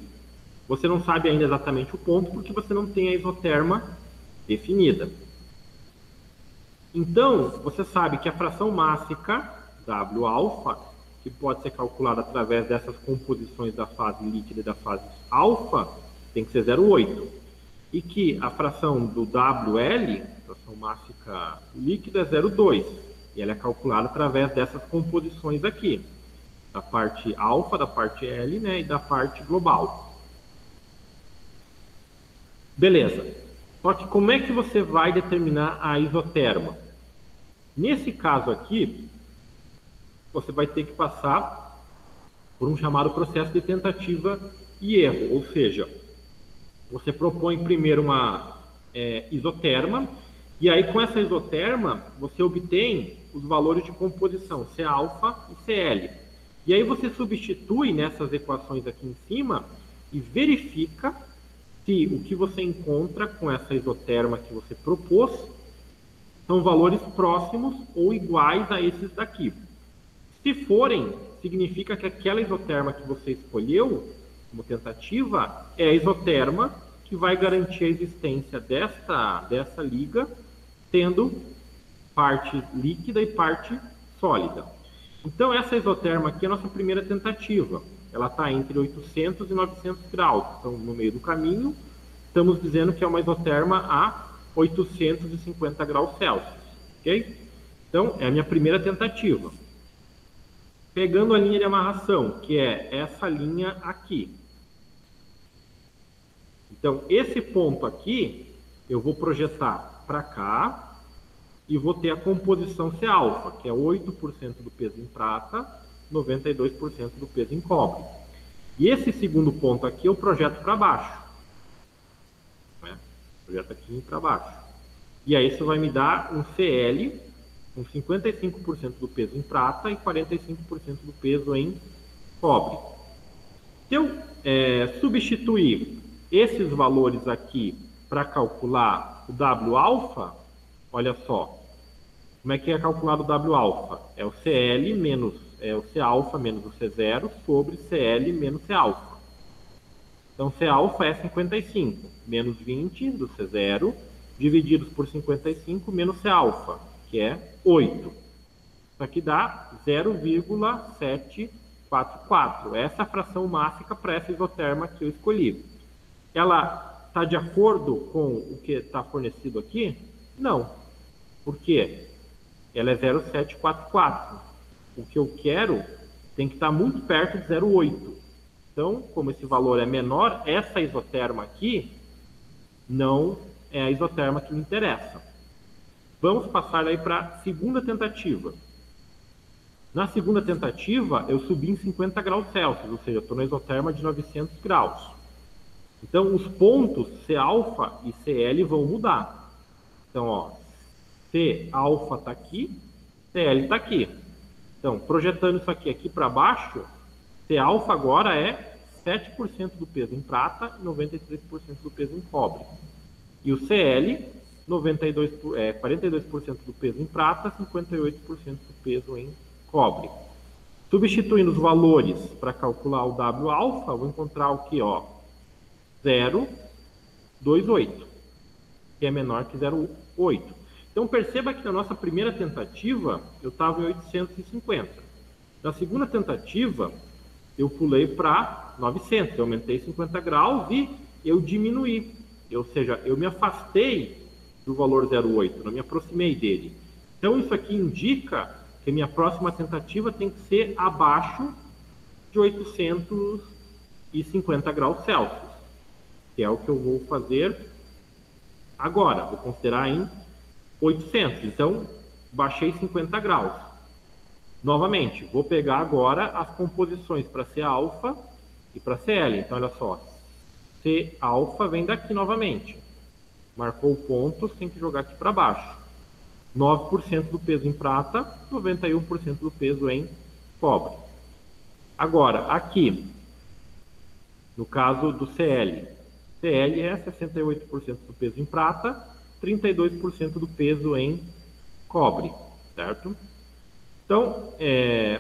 Você não sabe ainda exatamente o ponto, porque você não tem a isoterma definida. Então, você sabe que a fração mássica, W-alfa, que pode ser calculada através dessas composições da fase líquida e da fase alfa, tem que ser 0,8. E que a fração do WL, fração mássica líquida, é 0,2. E ela é calculada através dessas composições aqui, da parte alfa, da parte L, né, e da parte global. Beleza. Só que como é que você vai determinar a isoterma? Nesse caso aqui, você vai ter que passar por um chamado processo de tentativa e erro, ou seja, você propõe primeiro uma isoterma, e aí com essa isoterma você obtém os valores de composição, C-alfa e Cl. E aí você substitui nessas equações aqui em cima e verifica se o que você encontra com essa isoterma que você propôs são valores próximos ou iguais a esses daqui. Se forem, significa que aquela isoterma que você escolheu como tentativa é a isoterma que vai garantir a existência dessa liga, tendo parte líquida e parte sólida. Então, essa isoterma aqui é a nossa primeira tentativa. Ela está entre 800 e 900 graus. Então, no meio do caminho, estamos dizendo que é uma isoterma a 850 graus Celsius. Ok? Então, é a minha primeira tentativa. Pegando a linha de amarração, que é essa linha aqui. Então, esse ponto aqui, eu vou projetar para cá e vou ter a composição C-alfa, que é 8% do peso em prata, 92% do peso em cobre. E esse segundo ponto aqui eu projeto para baixo. Né? Projeto aqui para baixo. E aí isso vai me dar um Cl com 55% do peso em prata e 45% do peso em cobre. Se eu substituir esses valores aqui para calcular o W-alfa, olha só, como é que é calculado o W-alfa? É o Cl menos o C-alfa menos o C0 sobre Cl menos C-alfa. Então, C-alfa é 55 menos 20 do C0 divididos por 55 menos C-alfa, que é 8. Isso aqui dá 0,744. Essa é a fração mássica para essa isoterma que eu escolhi. Ela está de acordo com o que está fornecido aqui? Não. Por quê? Ela é 0,744. O que eu quero tem que estar muito perto de 0,8. Então, como esse valor é menor, essa isoterma aqui não é a isoterma que me interessa. Vamos passar aí para a segunda tentativa. Na segunda tentativa, eu subi em 50 graus Celsius, ou seja, eu estou na isoterma de 900 graus. Então, os pontos C-alfa e Cl vão mudar. Então, ó, C-alfa está aqui, Cl está aqui. Então, projetando isso aqui para baixo, C-alfa agora é 7% do peso em prata e 93% do peso em cobre. E o Cl, 42% do peso em prata, 58% do peso em cobre. Substituindo os valores para calcular o W alfa, eu vou encontrar o que? 0,28, que é menor que 0,8. Então perceba que na nossa primeira tentativa eu estava em 850. Na segunda tentativa eu pulei para 900, eu aumentei 50 graus e eu diminuí. Ou seja, eu me afastei do valor 0,8, não me aproximei dele. Então isso aqui indica que minha próxima tentativa tem que ser abaixo de 850 graus Celsius, que é o que eu vou fazer agora. Vou considerar em 800, então baixei 50 graus. Novamente, vou pegar agora as composições para C alfa e para CL. Então, olha só, C alfa vem daqui novamente. Marcou o ponto, tem que jogar aqui para baixo. 9% do peso em prata, 91% do peso em cobre. Agora, aqui, no caso do CL. CL é 68% do peso em prata, 32% do peso em cobre, certo? Então,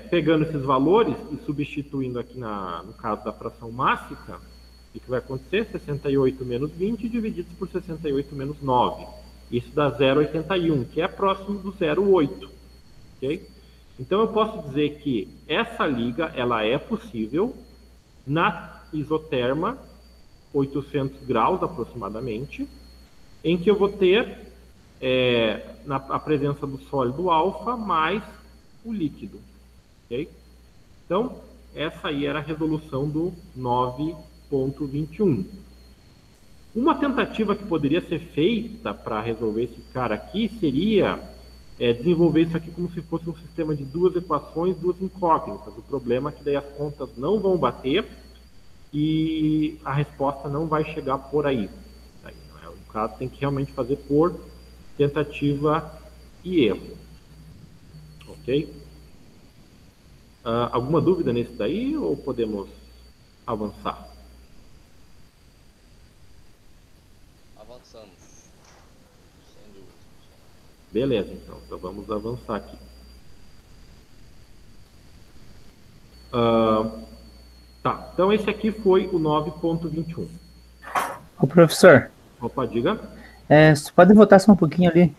pegando esses valores e substituindo aqui no caso da fração mássica, o que vai acontecer? 68 menos 20 divididos por 68 menos 9. Isso dá 0,81, que é próximo do 0,8. Okay? Então, eu posso dizer que essa liga ela é possível na isoterma 800 graus aproximadamente, em que eu vou ter a presença do sólido alfa mais o líquido. Okay? Então, essa aí era a resolução do 9.21. Uma tentativa que poderia ser feita para resolver esse cara aqui seria desenvolver isso aqui como se fosse um sistema de duas equações, duas incógnitas. O problema é que daí as contas não vão bater e a resposta não vai chegar por aí. O caso tem que realmente fazer por tentativa e erro. Ok? Alguma dúvida nesse daí ou podemos avançar? Avançamos. Sem dúvida. Beleza, então vamos avançar aqui. Tá, então esse aqui foi o 9.21. Ô, professor. Opa, diga. Você pode voltar só um pouquinho ali?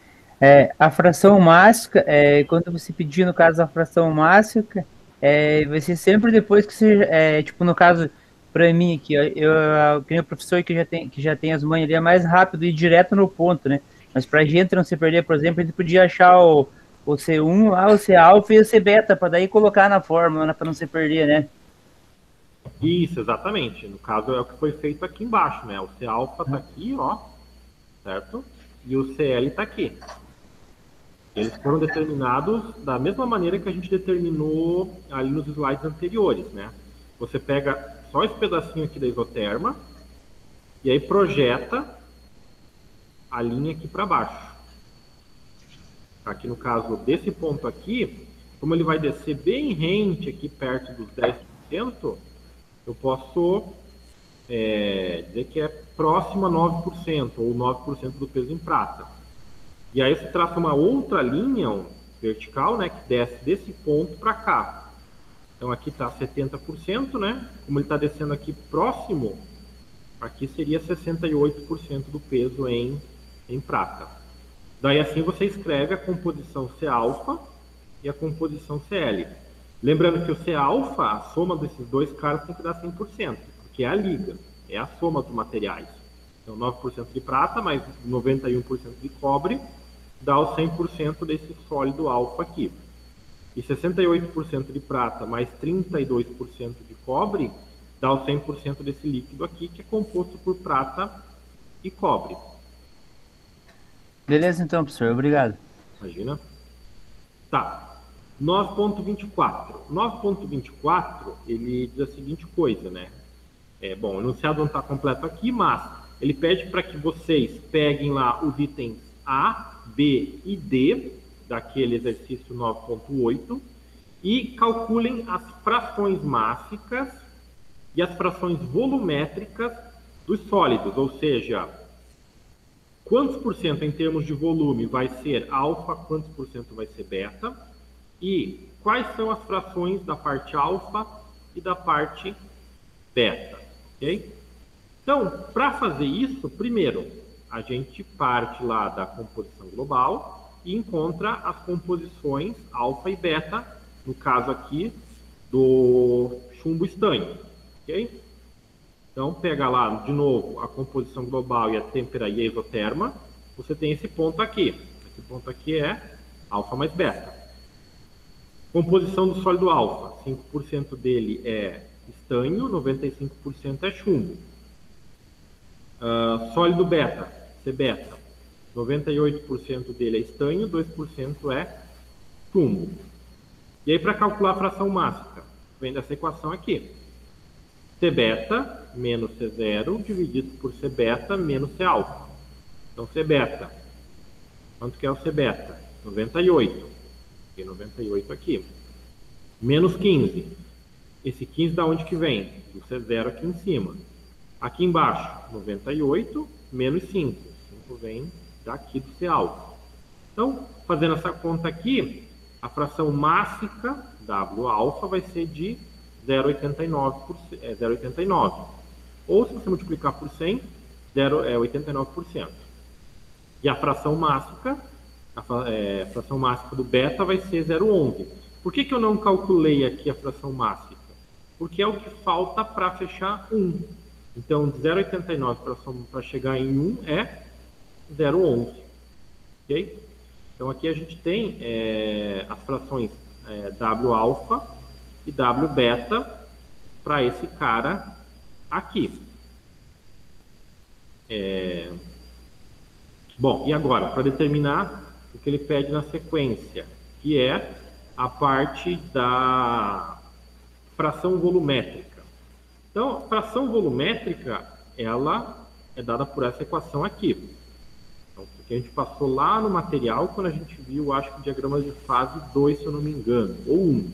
A fração mássica, quando você pedir, no caso, a fração mássica, vai ser sempre depois que você, tipo, no caso, para mim aqui, ó, eu tenho um professor que já tem as manhas ali, é mais rápido e direto no ponto, né? Mas para a gente não se perder, por exemplo, a gente podia achar o C1 lá, o C alfa e o C beta, para daí colocar na fórmula, para não se perder, né? Isso, exatamente. No caso é o que foi feito aqui embaixo, né? O C alfa está aqui, ó, certo? E o CL está aqui. Eles foram determinados da mesma maneira que a gente determinou ali nos slides anteriores, né? Você pega só esse pedacinho aqui da isoterma e aí projeta a linha aqui para baixo. Aqui no caso desse ponto aqui, como ele vai descer bem rente aqui perto dos 10%, eu posso dizer que é próximo a 9%, ou 9% do peso em prata. E aí você traça uma outra linha vertical, né, que desce desse ponto para cá. Então aqui está 70%, né? Como ele está descendo aqui próximo, aqui seria 68% do peso em prata. Daí assim você escreve a composição C alfa e a composição CL. Lembrando que o C alfa, a soma desses dois caras tem que dar 100%, porque é a liga, é a soma dos materiais. Então 9% de prata mais 91% de cobre dá o 100% desse sólido alfa aqui. E 68% de prata mais 32% de cobre dá o 100% desse líquido aqui, que é composto por prata e cobre. Beleza então, professor. Obrigado. Imagina. Tá. 9.24. 9.24, ele diz a seguinte coisa, né? Bom, o enunciado não está completo aqui, mas ele pede para que vocês peguem lá os itens A, B e D, daquele exercício 9.8, e calculem as frações mássicas e as frações volumétricas dos sólidos, ou seja, quantos por cento em termos de volume vai ser alfa, quantos por cento vai ser beta, E quais são as frações da parte alfa e da parte beta, ok? Então, para fazer isso, primeiro, a gente parte lá da composição global e encontra as composições alfa e beta, no caso aqui, do chumbo estanho, ok? Então, pega lá, de novo, a composição global e a têmpera e a isoterma, você tem esse ponto aqui. Esse ponto aqui é alfa mais beta. Composição do sólido alfa, 5% dele é estanho, 95% é chumbo. Sólido beta, C-beta, 98% dele é estanho, 2% é chumbo. E aí, para calcular a fração mássica, vem dessa equação aqui. C-beta menos C0 dividido por C-beta menos C-alfa. Então, C-beta, quanto que é o C-beta? 98. Tem 98 aqui. Menos 15. Esse 15 da onde que vem? Do C0 aqui em cima. Aqui embaixo, 98 menos 5. 5 vem daqui do C-alfa. Então, fazendo essa conta aqui, a fração mássica, W-alfa, vai ser de 0,89. Ou, se você multiplicar por 100, 89%. E a fração mássica do beta vai ser 0,11. Por que eu não calculei aqui a fração mássica? Porque é o que falta para fechar 1. Então, de 0,89 para chegar em 1 é 0,11. Ok? Então, aqui a gente tem as frações W alfa e W beta para esse cara aqui. Bom, e agora, para determinar o que ele pede na sequência, que é a parte da fração volumétrica. Então, a fração volumétrica, ela é dada por essa equação aqui. Então, porque a gente passou lá no material, quando a gente viu, acho que diagramas de fase 2, se eu não me engano, ou 1,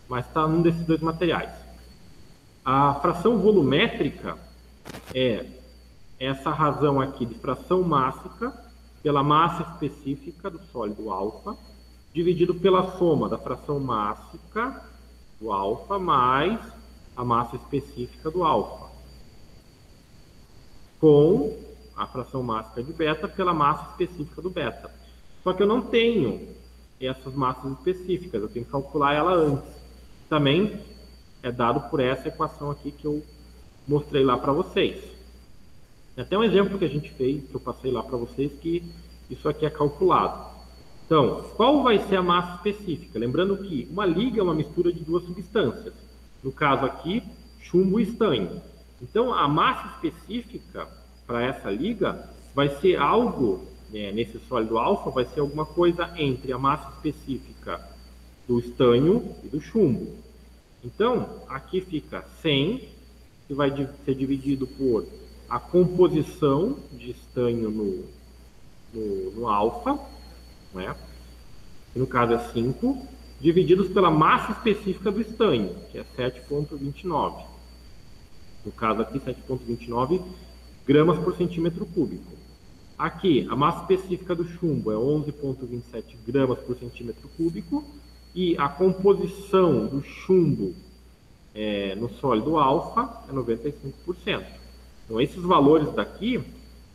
mas está num desses dois materiais. A fração volumétrica é essa razão aqui de fração mássica pela massa específica do sólido alfa, dividido pela soma da fração mássica do alfa mais a massa específica do alfa, com a fração mássica de beta pela massa específica do beta. Só que eu não tenho essas massas específicas, eu tenho que calcular ela antes. Também é dado por essa equação aqui que eu mostrei lá para vocês. Tem até um exemplo que a gente fez, que eu passei lá para vocês, que isso aqui é calculado. Então, qual vai ser a massa específica? Lembrando que uma liga é uma mistura de duas substâncias. No caso aqui, chumbo e estanho. Então, a massa específica para essa liga vai ser algo, nesse sólido alfa, vai ser alguma coisa entre a massa específica do estanho e do chumbo. Então, aqui fica 100, que vai ser dividido por a composição de estanho no alfa, né? Que no caso é 5, divididos pela massa específica do estanho, que é 7,29. No caso aqui, 7,29 gramas por centímetro cúbico. Aqui, a massa específica do chumbo é 11,27 gramas por centímetro cúbico, e a composição do chumbo no sólido alfa é 95%. Então, esses valores daqui,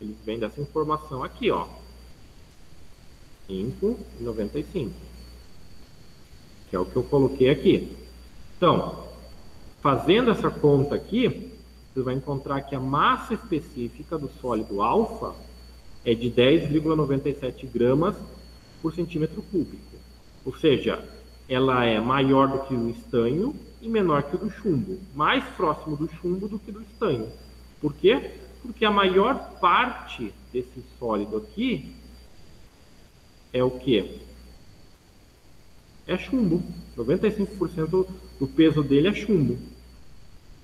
eles vêm dessa informação aqui, ó. 5,95. Que é o que eu coloquei aqui. Então, fazendo essa conta aqui, você vai encontrar que a massa específica do sólido alfa é de 10,97 gramas por centímetro cúbico. Ou seja, ela é maior do que o estanho e menor que o do chumbo. Mais próximo do chumbo do que do estanho. Por quê? Porque a maior parte desse sólido aqui é o quê? É chumbo. 95% do peso dele é chumbo.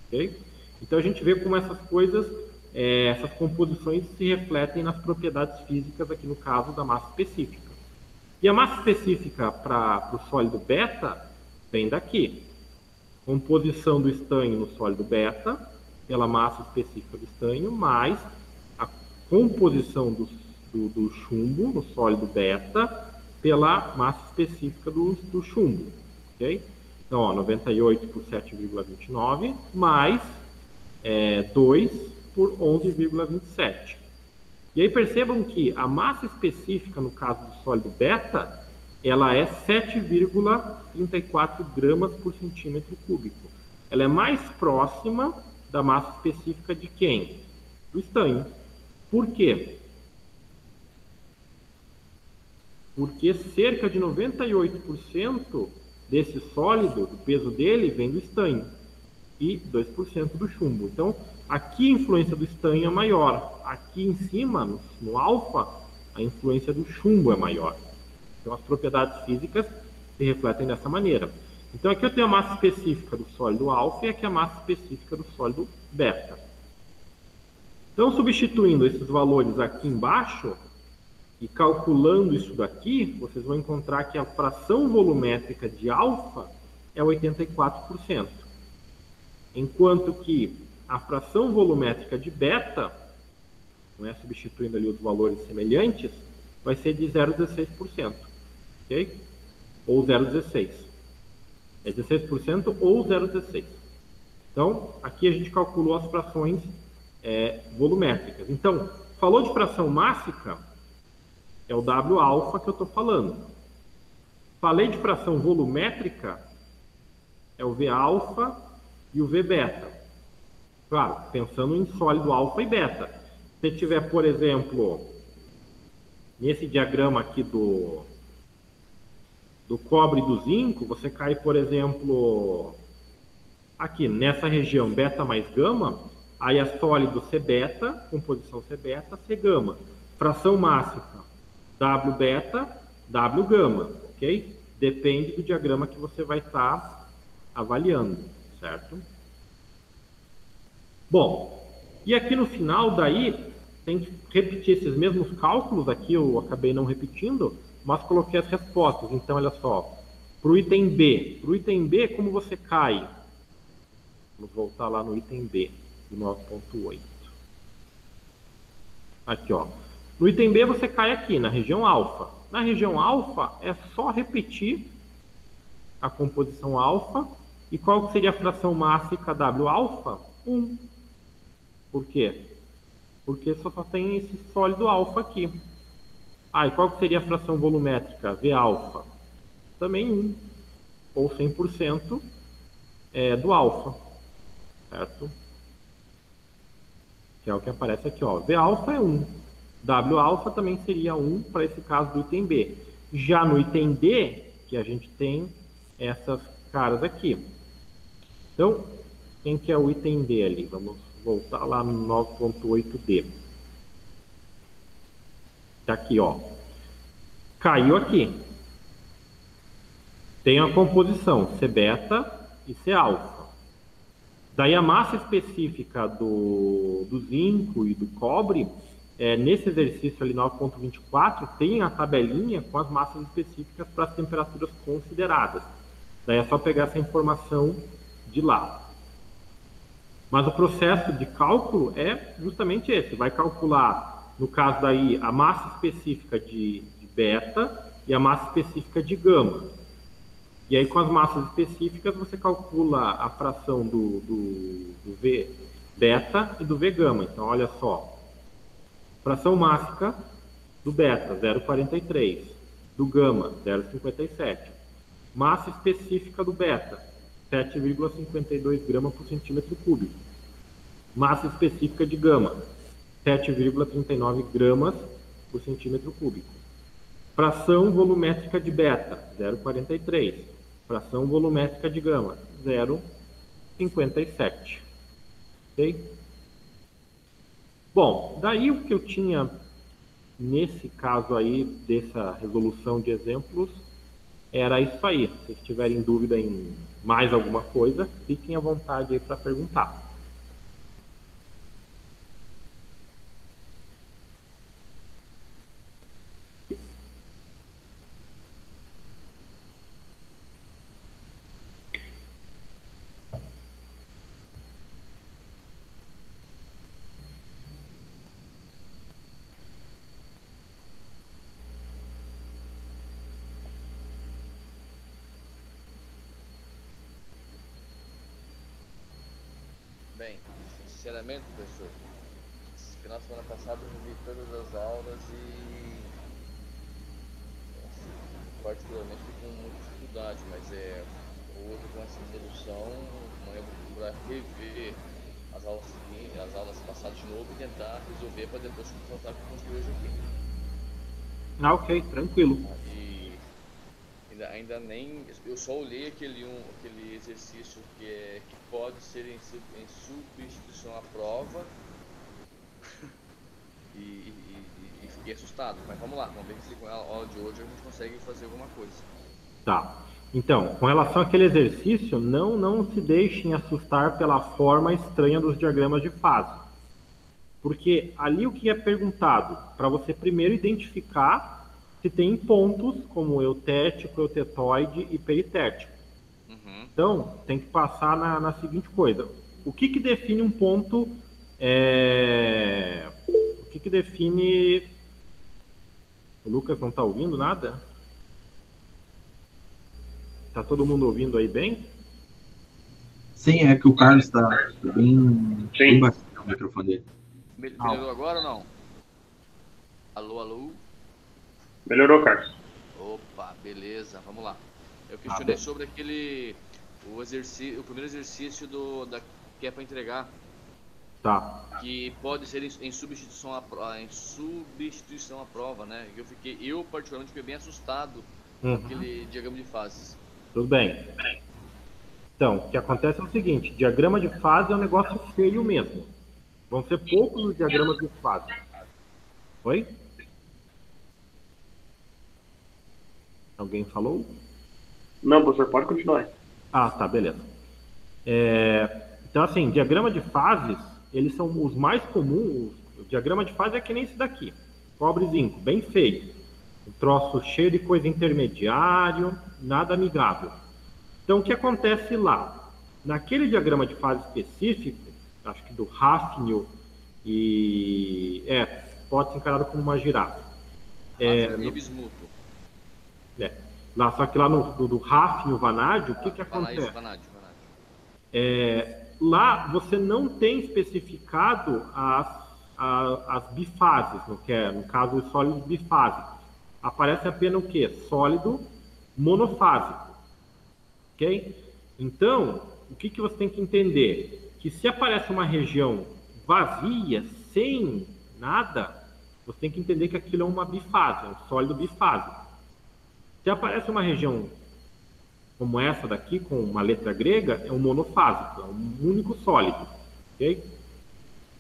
Okay? Então a gente vê como essas coisas, essas composições se refletem nas propriedades físicas, aqui no caso da massa específica. E a massa específica para o sólido beta vem daqui. Composição do estanho no sólido beta pela massa específica do estanho, mais a composição do chumbo no sólido beta pela massa específica do chumbo, ok? Então, ó, 98 por 7,29 mais 2 por 11,27. E aí percebam que a massa específica, no caso do sólido beta, ela é 7,34 gramas por centímetro cúbico. Ela é mais próxima da massa específica de quem? Do estanho. Por quê? Porque cerca de 98% desse sólido, o peso dele, vem do estanho e 2% do chumbo. Então, aqui a influência do estanho é maior. Aqui em cima, no alfa, a influência do chumbo é maior. Então, as propriedades físicas se refletem dessa maneira. Então, aqui eu tenho a massa específica do sólido alfa e aqui a massa específica do sólido beta. Então, substituindo esses valores aqui embaixo e calculando isso daqui, vocês vão encontrar que a fração volumétrica de alfa é 84%. Enquanto que a fração volumétrica de beta, não é, substituindo ali os valores semelhantes, vai ser de 0,16%. Ok? Ou 0,16. É 16% ou 0,16. Então, aqui a gente calculou as frações volumétricas. Então, falou de fração mássica, é o W alfa que eu estou falando. Falei de fração volumétrica, é o V alfa e o V beta. Claro, pensando em sólido alfa e beta. Se tiver, por exemplo, nesse diagrama aqui do cobre e do zinco, você cai, por exemplo, aqui nessa região beta mais gama, aí é sólido C beta, composição C beta, C gama. Fração mássica W beta, W gama, ok? Depende do diagrama que você vai estar avaliando, certo? Bom, e aqui no final daí, tem que repetir esses mesmos cálculos, aqui eu acabei não repetindo, mas coloquei as respostas. Então, olha só, para o item B, como você cai? Vamos voltar lá no item B, do 9.8. Aqui, ó. No item B você cai aqui, na região alfa. Na região alfa é só repetir a composição alfa. E qual seria a fração mássica W alfa? 1. Por quê? Porque só tem esse sólido alfa aqui. Ah, e qual seria a fração volumétrica? V alfa? Também 1. Ou 100% do alfa. Certo? Que é o que aparece aqui, ó. V alfa é 1. W alfa também seria 1 para esse caso do item B. Já no item D, que a gente tem essas caras aqui. Então, quem que é o item D ali? Vamos voltar lá no 9.8D. Tá aqui, ó. Caiu aqui. Tem a composição C beta e C alfa. Daí a massa específica do zinco e do cobre, nesse exercício ali 9.24, tem a tabelinha com as massas específicas para as temperaturas consideradas. Daí é só pegar essa informação de lá. Mas o processo de cálculo é justamente esse. Vai calcular, no caso daí, a massa específica de beta e a massa específica de gama. E aí, com as massas específicas, você calcula a fração do V beta e do V gama. Então, olha só. Fração mássica do beta, 0,43. Do gama, 0,57. Massa específica do beta, 7,52 gramas por centímetro cúbico. Massa específica de gama, 7,39 gramas por centímetro cúbico. Fração volumétrica de beta, 0,43. Fração volumétrica de gama, 0,57. Ok? Bom, daí o que eu tinha nesse caso aí, dessa resolução de exemplos, era isso aí. Se vocês tiverem dúvida em mais alguma coisa, fiquem à vontade aí para perguntar. Bem, sinceramente, professor, final de semana passada eu vi todas as aulas e particularmente com muita dificuldade, mas hoje com essa introdução, amanhã eu vou procurar rever as aulas passadas de novo e tentar resolver para depois confrontar com o que eu consegui hoje aqui. Ah, ok, tranquilo. E ainda nem. Eu só olhei aquele exercício que pode ser em substituição à prova e fiquei assustado. Mas vamos lá, vamos ver se com a aula de hoje a gente consegue fazer alguma coisa. Tá. Então, com relação àquele exercício, não se deixem assustar pela forma estranha dos diagramas de fase. Porque ali o que é perguntado? Para você primeiro identificar se tem pontos como eutético, eutetoide e peritético. Uhum. Então, tem que passar na seguinte coisa. O que define um ponto? O que define... O Lucas não está ouvindo nada? Está todo mundo ouvindo aí bem? Sim, é que o Carlos está bem baixinho o microfone dele. Melhorou agora ou não? Alô, alô? Melhorou, Carlos. Opa, beleza, vamos lá. Eu questionei sobre o primeiro exercício que é para entregar. Tá. Que pode ser em substituição à prova, né? Eu particularmente fiquei bem assustado com aquele diagrama de fases. Tudo bem. Então, o que acontece é o seguinte, diagrama de fase é um negócio feio mesmo. Vão ser poucos os diagramas de fase. Oi? Alguém falou? Não, professor, pode continuar. Ah, tá, beleza. Então, assim, diagrama de fases, eles são os mais comuns. O diagrama de fase é que nem esse daqui. Cobre zinco, bem feio. Um troço cheio de coisa intermediário, nada amigável. Então, o que acontece lá? Naquele diagrama de fase específico, acho que do Hafnil pode ser encarado como uma girafa. Bismuto. Lá, só que lá do Hafnil Vanadium, o que acontece? Vanádio. Lá você não tem especificado as bifases, no caso os sólidos bifásicos. Aparece apenas o quê? Sólido monofásico. Ok? Então, o que você tem que entender? Que se aparece uma região vazia, sem nada, você tem que entender que aquilo é uma bifase, é um sólido bifásico. Se aparece uma região como essa daqui, com uma letra grega, é um monofásico, é um único sólido. Ok?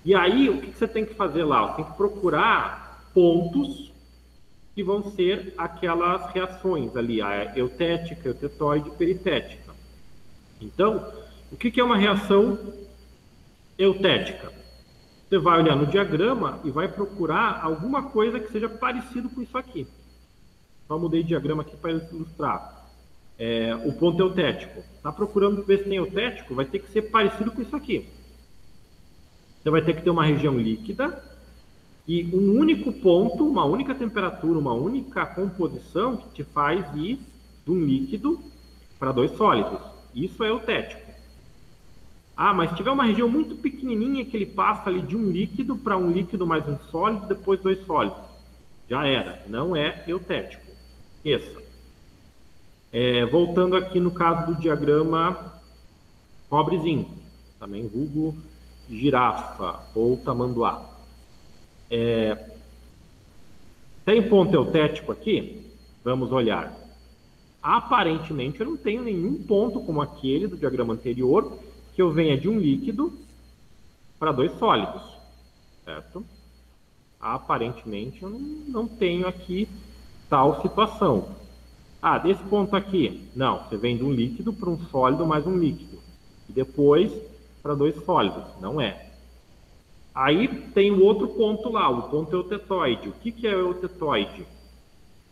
E aí, o que você tem que fazer lá? Você tem que procurar pontos que vão ser aquelas reações ali, a eutética, eutetoide e peritética. Então, o que é uma reação eutética? Você vai olhar no diagrama e vai procurar alguma coisa que seja parecido com isso aqui. Só mudei de diagrama aqui para ilustrar. O ponto eutético. Está procurando ver se tem eutético, vai ter que ser parecido com isso aqui. Você vai ter que ter uma região líquida e um único ponto, uma única temperatura, uma única composição que te faz ir de um líquido para dois sólidos. Isso é eutético. Ah, mas se tiver uma região muito pequenininha que ele passa ali de um líquido para um líquido mais um sólido, depois dois sólidos. Já era. Não é eutético. Esqueça. Voltando aqui no caso do diagrama cobre-zinco, também vulgo girafa ou tamanduá. Tem ponto eutético aqui? Vamos olhar. Aparentemente eu não tenho nenhum ponto como aquele do diagrama anterior que eu venha de um líquido para dois sólidos, certo? Aparentemente eu não tenho aqui tal situação. Ah, desse ponto aqui, não, você vem de um líquido para um sólido mais um líquido. E depois para dois sólidos, não é. Aí tem o outro ponto lá, o ponto eutetoide. O que é o eutetoide?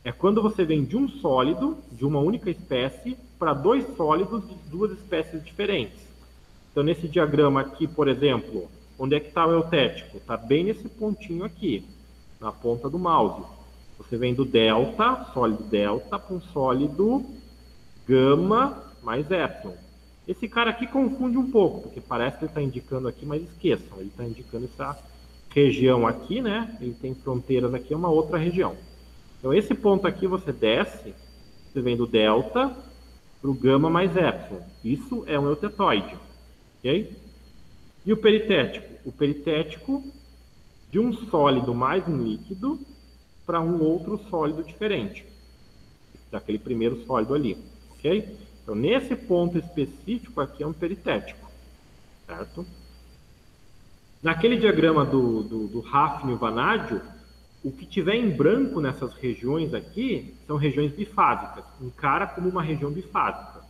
É quando você vem de um sólido, de uma única espécie, para dois sólidos de duas espécies diferentes. Então, nesse diagrama aqui, por exemplo, onde é que está o eutético? Está bem nesse pontinho aqui, na ponta do mouse. Você vem do delta, sólido delta, para um sólido gama mais épsilon. Esse cara aqui confunde um pouco, porque parece que ele está indicando aqui, mas esqueçam, ele está indicando essa região aqui, né? Ele tem fronteiras aqui, é uma outra região. Então, esse ponto aqui você desce, você vem do delta para o gama mais epsilon. Isso é um eutetoide, ok? E o peritético? O peritético de um sólido mais um líquido para um outro sólido diferente, daquele primeiro sólido ali, ok? Então, nesse ponto específico aqui é um peritético, certo? Naquele diagrama do Hafnium e vanádio, o que tiver em branco nessas regiões aqui são regiões bifásicas, encara como uma região bifásica.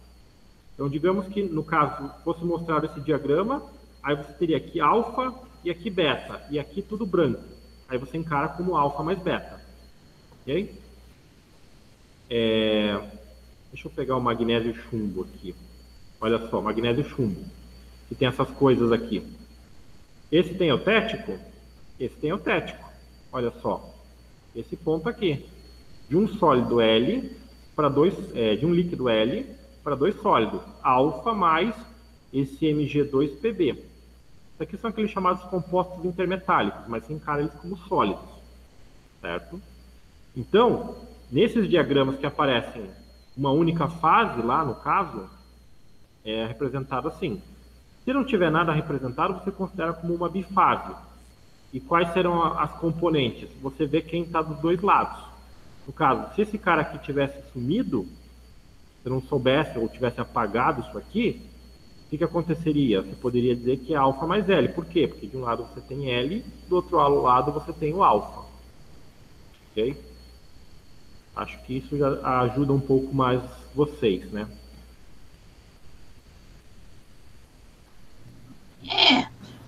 Então, digamos que, no caso, fosse mostrar esse diagrama, aí você teria aqui alfa e aqui beta, e aqui tudo branco. Aí você encara como alfa mais beta, ok? Deixa eu pegar o magnésio chumbo aqui. Olha só, magnésio chumbo, que tem essas coisas aqui. Esse tem eutético? Esse tem eutético. Olha só, esse ponto aqui. De um sólido L para dois, de um líquido L para dois sólidos. Alfa mais esse Mg2Pb. Isso aqui são aqueles chamados compostos intermetálicos, mas se encara eles como sólidos, certo? Então, nesses diagramas que aparecem uma única fase lá, no caso, é representado assim. Se não tiver nada representado, você considera como uma bifase. E quais serão as componentes? Você vê quem está dos dois lados. No caso, se esse cara aqui tivesse sumido, se não soubesse ou tivesse apagado isso aqui, o que aconteceria? Você poderia dizer que é alfa mais L. Por quê? Porque de um lado você tem L, do outro lado você tem o alfa. Ok? Acho que isso já ajuda um pouco mais vocês, né?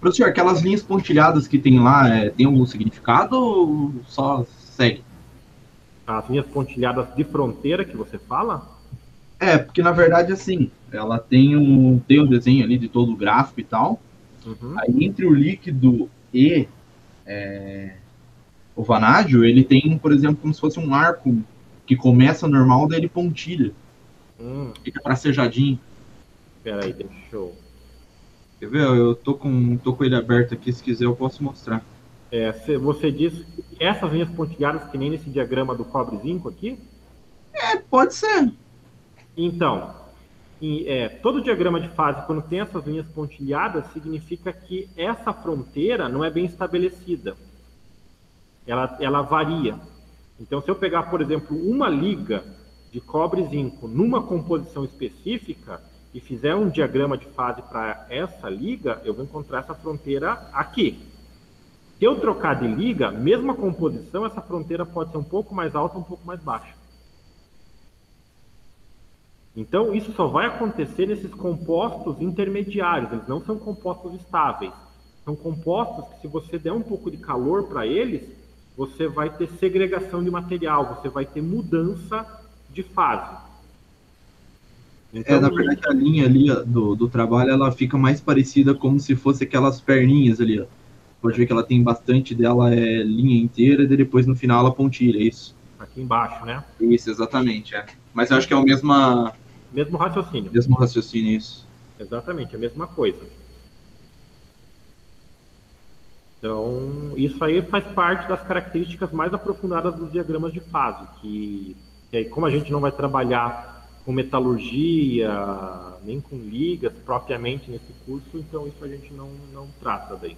Professor, aquelas linhas pontilhadas que tem lá, tem algum significado ou só segue? As linhas pontilhadas de fronteira que você fala? Porque na verdade, assim, ela tem um desenho ali de todo o gráfico e tal. Uhum. Aí entre o líquido e o vanádio, ele tem, por exemplo, como se fosse um arco que começa normal, daí ele pontilha. Fica tracejadinho. Espera aí, deixa eu... Quer ver? Eu tô com ele aberto aqui, se quiser eu posso mostrar. Você diz essas linhas pontilhadas que nem nesse diagrama do cobre zinco aqui? Pode ser. Então, todo diagrama de fase, quando tem essas linhas pontilhadas, significa que essa fronteira não é bem estabelecida. Ela varia. Então, se eu pegar, por exemplo, uma liga de cobre e zinco numa composição específica e fizer um diagrama de fase para essa liga, eu vou encontrar essa fronteira aqui. Se eu trocar de liga, mesma composição, essa fronteira pode ser um pouco mais alta, um pouco mais baixa. Então, isso só vai acontecer nesses compostos intermediários, eles não são compostos estáveis. São compostos que, se você der um pouco de calor para eles, você vai ter segregação de material, você vai ter mudança de fase. Então, na verdade, a linha ali do trabalho, ela fica mais parecida como se fosse aquelas perninhas ali, ó. Pode ver que ela tem bastante dela, linha inteira, e depois no final ela pontilha, é isso? Aqui embaixo, né? Isso, exatamente, Mas eu acho que é o mesmo raciocínio. Mesmo raciocínio, isso. Exatamente, a mesma coisa. Então, isso aí faz parte das características mais aprofundadas dos diagramas de fase, que como a gente não vai trabalhar com metalurgia, nem com ligas propriamente nesse curso, então isso a gente não trata daí.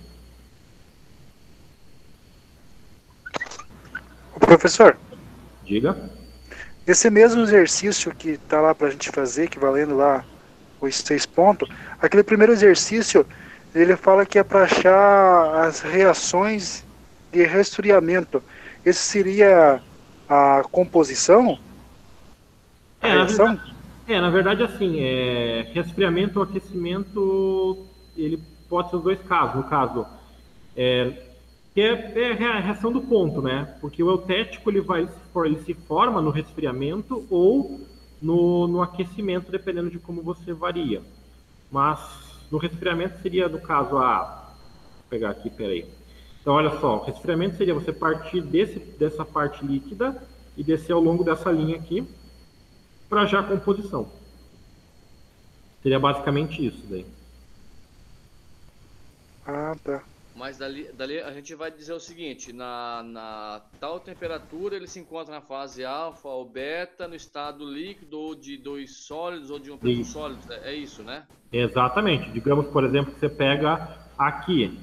Professor, Diga. esse mesmo exercício que está lá para a gente fazer, que valendo lá os 6 pontos, aquele primeiro exercício, ele fala que é para achar as reações de resfriamento. Esse seria a composição? Na verdade, assim, resfriamento ou aquecimento, ele pode ser os dois casos. No caso, que é a reação do ponto, né? Porque o eutético ele se forma no resfriamento ou no aquecimento, dependendo de como você varia. Mas no resfriamento seria, no caso, vou pegar aqui, peraí. Então, olha só, o resfriamento seria você partir dessa parte líquida e descer ao longo dessa linha aqui para já a composição. Seria basicamente isso daí. Ah, tá. Mas dali a gente vai dizer o seguinte, na tal temperatura ele se encontra na fase alfa ou beta, no estado líquido ou de dois sólidos ou de um peso Isso. sólido, é isso, né? Exatamente. Digamos, por exemplo, que você pega aqui.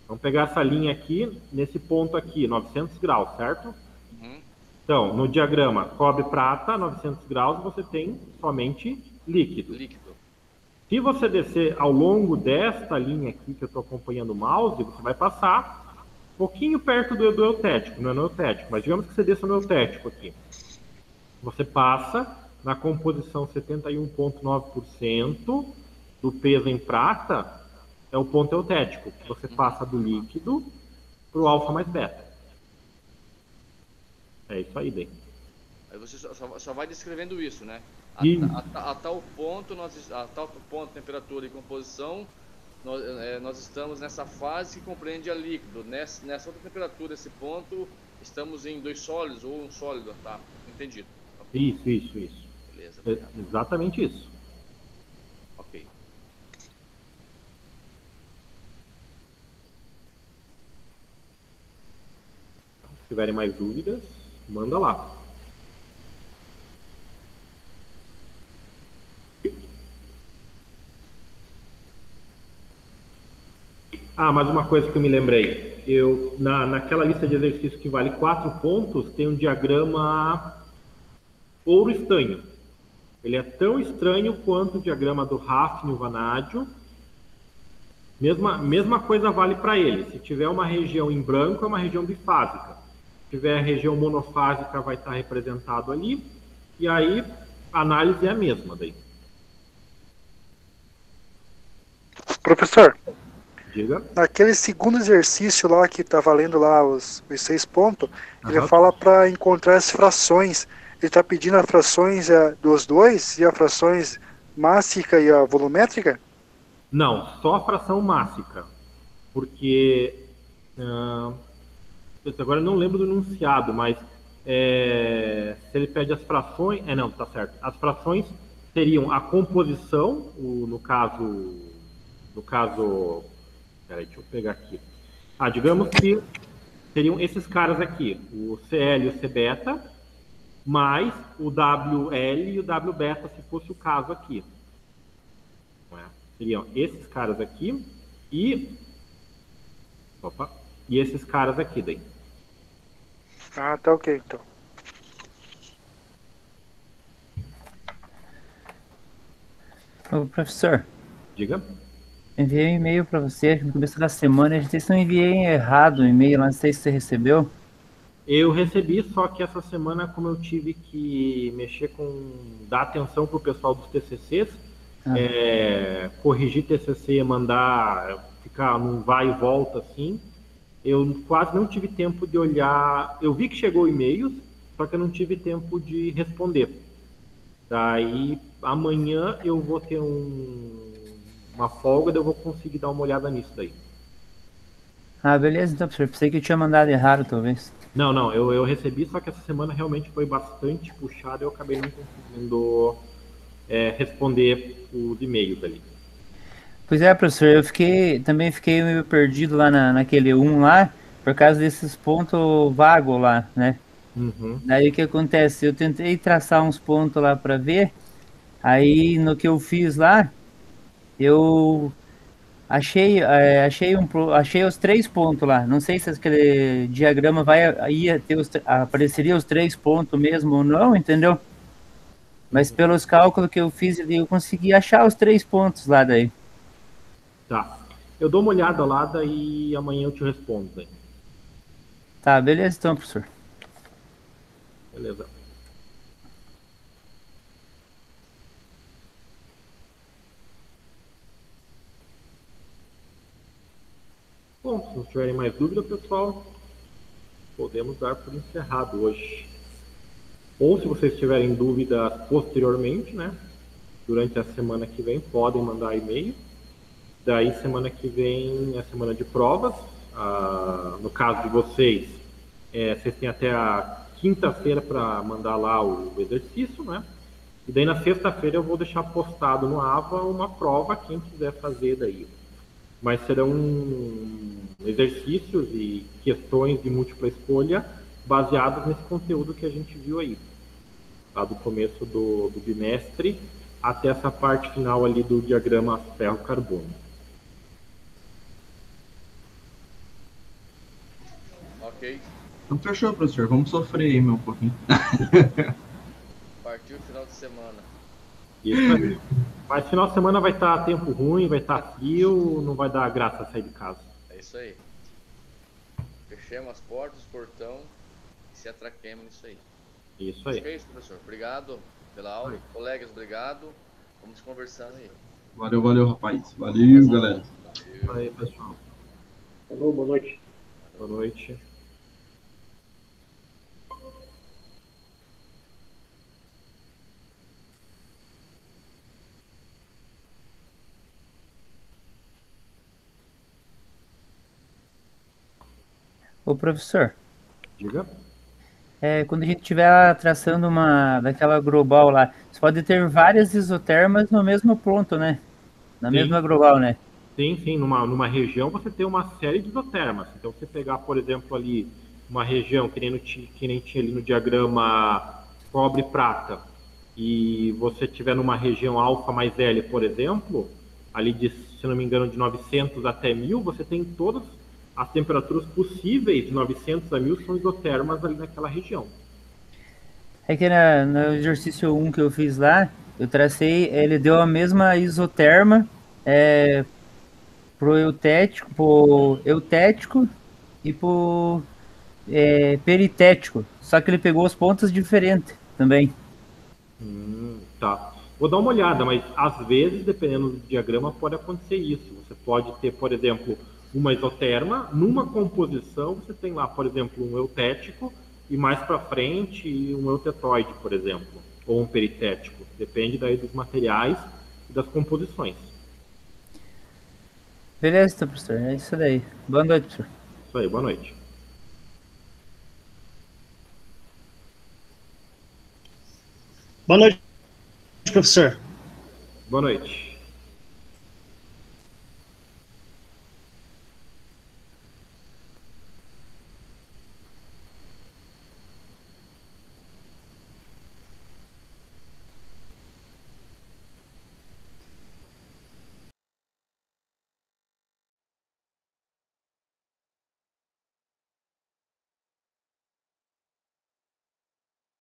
Vamos pegar essa linha aqui, nesse ponto aqui, 900 graus, certo? Uhum. Então, no diagrama cobre-prata, 900 graus, você tem somente líquido. Líquido. Se você descer ao longo desta linha aqui que eu estou acompanhando o mouse, você vai passar um pouquinho perto do eutético, não é no eutético, mas digamos que você desça no eutético aqui. Você passa na composição 71,9% do peso em prata, é o ponto eutético, que você passa do líquido para o alfa mais beta. É isso aí, daí. Aí você só vai descrevendo isso, né? Isso. A tal ponto, temperatura e composição, nós estamos nessa fase que compreende a líquido. Nessa outra temperatura, esse ponto, estamos em dois sólidos ou um sólido, tá? Entendido. Okay. Isso. Beleza, Exatamente isso. ok. Se tiverem mais dúvidas, manda lá. Ah, mais uma coisa que eu me lembrei. Naquela lista de exercícios que vale 4 pontos, tem um diagrama ouro-estanho. Ele é tão estranho quanto o diagrama do Hafnium vanádio. Mesma coisa vale para ele. Se tiver uma região em branco, é uma região bifásica. Se tiver a região monofásica, vai estar representado ali. E aí, a análise é a mesma daí. Professor, Diga. naquele segundo exercício lá que tá valendo lá os 6 pontos, ele Aham. fala para encontrar as frações. Ele está pedindo as frações dos dois, e as frações mássica e a volumétrica? Não, só a fração mássica. Porque... agora eu não lembro do enunciado, mas se ele pede as frações... não, tá certo. As frações seriam a composição, no caso... Peraí, deixa eu pegar aqui. Digamos que seriam esses caras aqui, o Cl e o C-beta, mais o WL e o W beta, se fosse o caso aqui. Seriam esses caras aqui e esses caras aqui daí. Ah, tá ok, então. Ô, professor, Diga. enviei um e-mail para você no começo da semana. A gente não enviei errado o e-mail lá, não sei se você recebeu. Eu recebi, só que essa semana, como eu tive que dar atenção para o pessoal dos TCCs, corrigir TCC e mandar ficar num vai e volta assim, eu quase não tive tempo de olhar. Eu vi que chegou e-mails, só que eu não tive tempo de responder. Daí amanhã eu vou ter uma folga, daí eu vou conseguir dar uma olhada nisso daí. Ah, beleza, então, professor. Pensei que eu tinha mandado errado, talvez. Não, eu recebi, só que essa semana realmente foi bastante puxada e eu acabei não conseguindo responder os e-mails ali. Pois é, professor, também fiquei meio perdido lá naquele 1 lá, por causa desses pontos vagos lá, né? Uhum. Daí o que acontece? Eu tentei traçar uns pontos lá para ver, aí no que eu fiz lá, eu achei os 3 pontos lá. Não sei se aquele diagrama apareceria os 3 pontos mesmo ou não, entendeu? Mas pelos cálculos que eu fiz ali, eu consegui achar os 3 pontos lá daí. Tá. Eu dou uma olhada lá, daí amanhã eu te respondo. Daí. Tá, beleza então, professor. Beleza. Bom, se não tiverem mais dúvida, pessoal, podemos dar por encerrado hoje. Ou se vocês tiverem dúvidas posteriormente, né? Durante a semana que vem, podem mandar e-mail. Daí, semana que vem é a semana de provas. No caso de vocês, vocês têm até a quinta-feira para mandar lá o exercício, né? E daí na sexta-feira eu vou deixar postado no AVA uma prova, quem quiser fazer daí. Mas serão exercícios e questões de múltipla escolha baseadas nesse conteúdo que a gente viu aí. Tá? Do começo do bimestre até essa parte final ali do diagrama ferro-carbono. Ok. Então fechou, professor. Vamos sofrer aí, meu, um pouquinho. Partiu o final de semana. Isso aí. Mas final de semana vai estar tempo ruim, vai estar frio, não vai dar graça sair de casa. É isso aí. Fechemos as portas, o portão e se atraquemos nisso aí. Isso Acho que aí. é isso, professor. Obrigado pela aula. Colegas, obrigado. Vamos conversando aí. Valeu, valeu, rapaz. Valeu, galera. Isso aí, pessoal. Falou, boa noite. Boa noite. Ô, professor, Diga. quando a gente estiver traçando uma daquela global lá, você pode ter várias isotermas no mesmo ponto, né? Na Sim. mesma global, né? Sim, numa região você tem uma série de isotermas. Então, você pegar, por exemplo, ali uma região que nem tinha ali no diagrama cobre-prata, e você tiver numa região alfa mais L, por exemplo, ali de, se não me engano, de 900 até 1000, você tem todas as temperaturas possíveis de 900 a 1000 são isotermas ali naquela região. É que no exercício 1 que eu fiz lá, eu tracei, ele deu a mesma isoterma pro eutético e pro peritético. Só que ele pegou os pontos diferentes também. Tá. Vou dar uma olhada, mas às vezes, dependendo do diagrama, pode acontecer isso. Você pode ter, por exemplo, uma isoterma, numa composição você tem lá, por exemplo, um eutético e mais para frente um eutetóide, por exemplo, ou um peritético. Depende daí dos materiais e das composições. Beleza, então, professor. É isso daí. Boa noite, professor. Isso aí, boa noite. Boa noite, professor. Boa noite.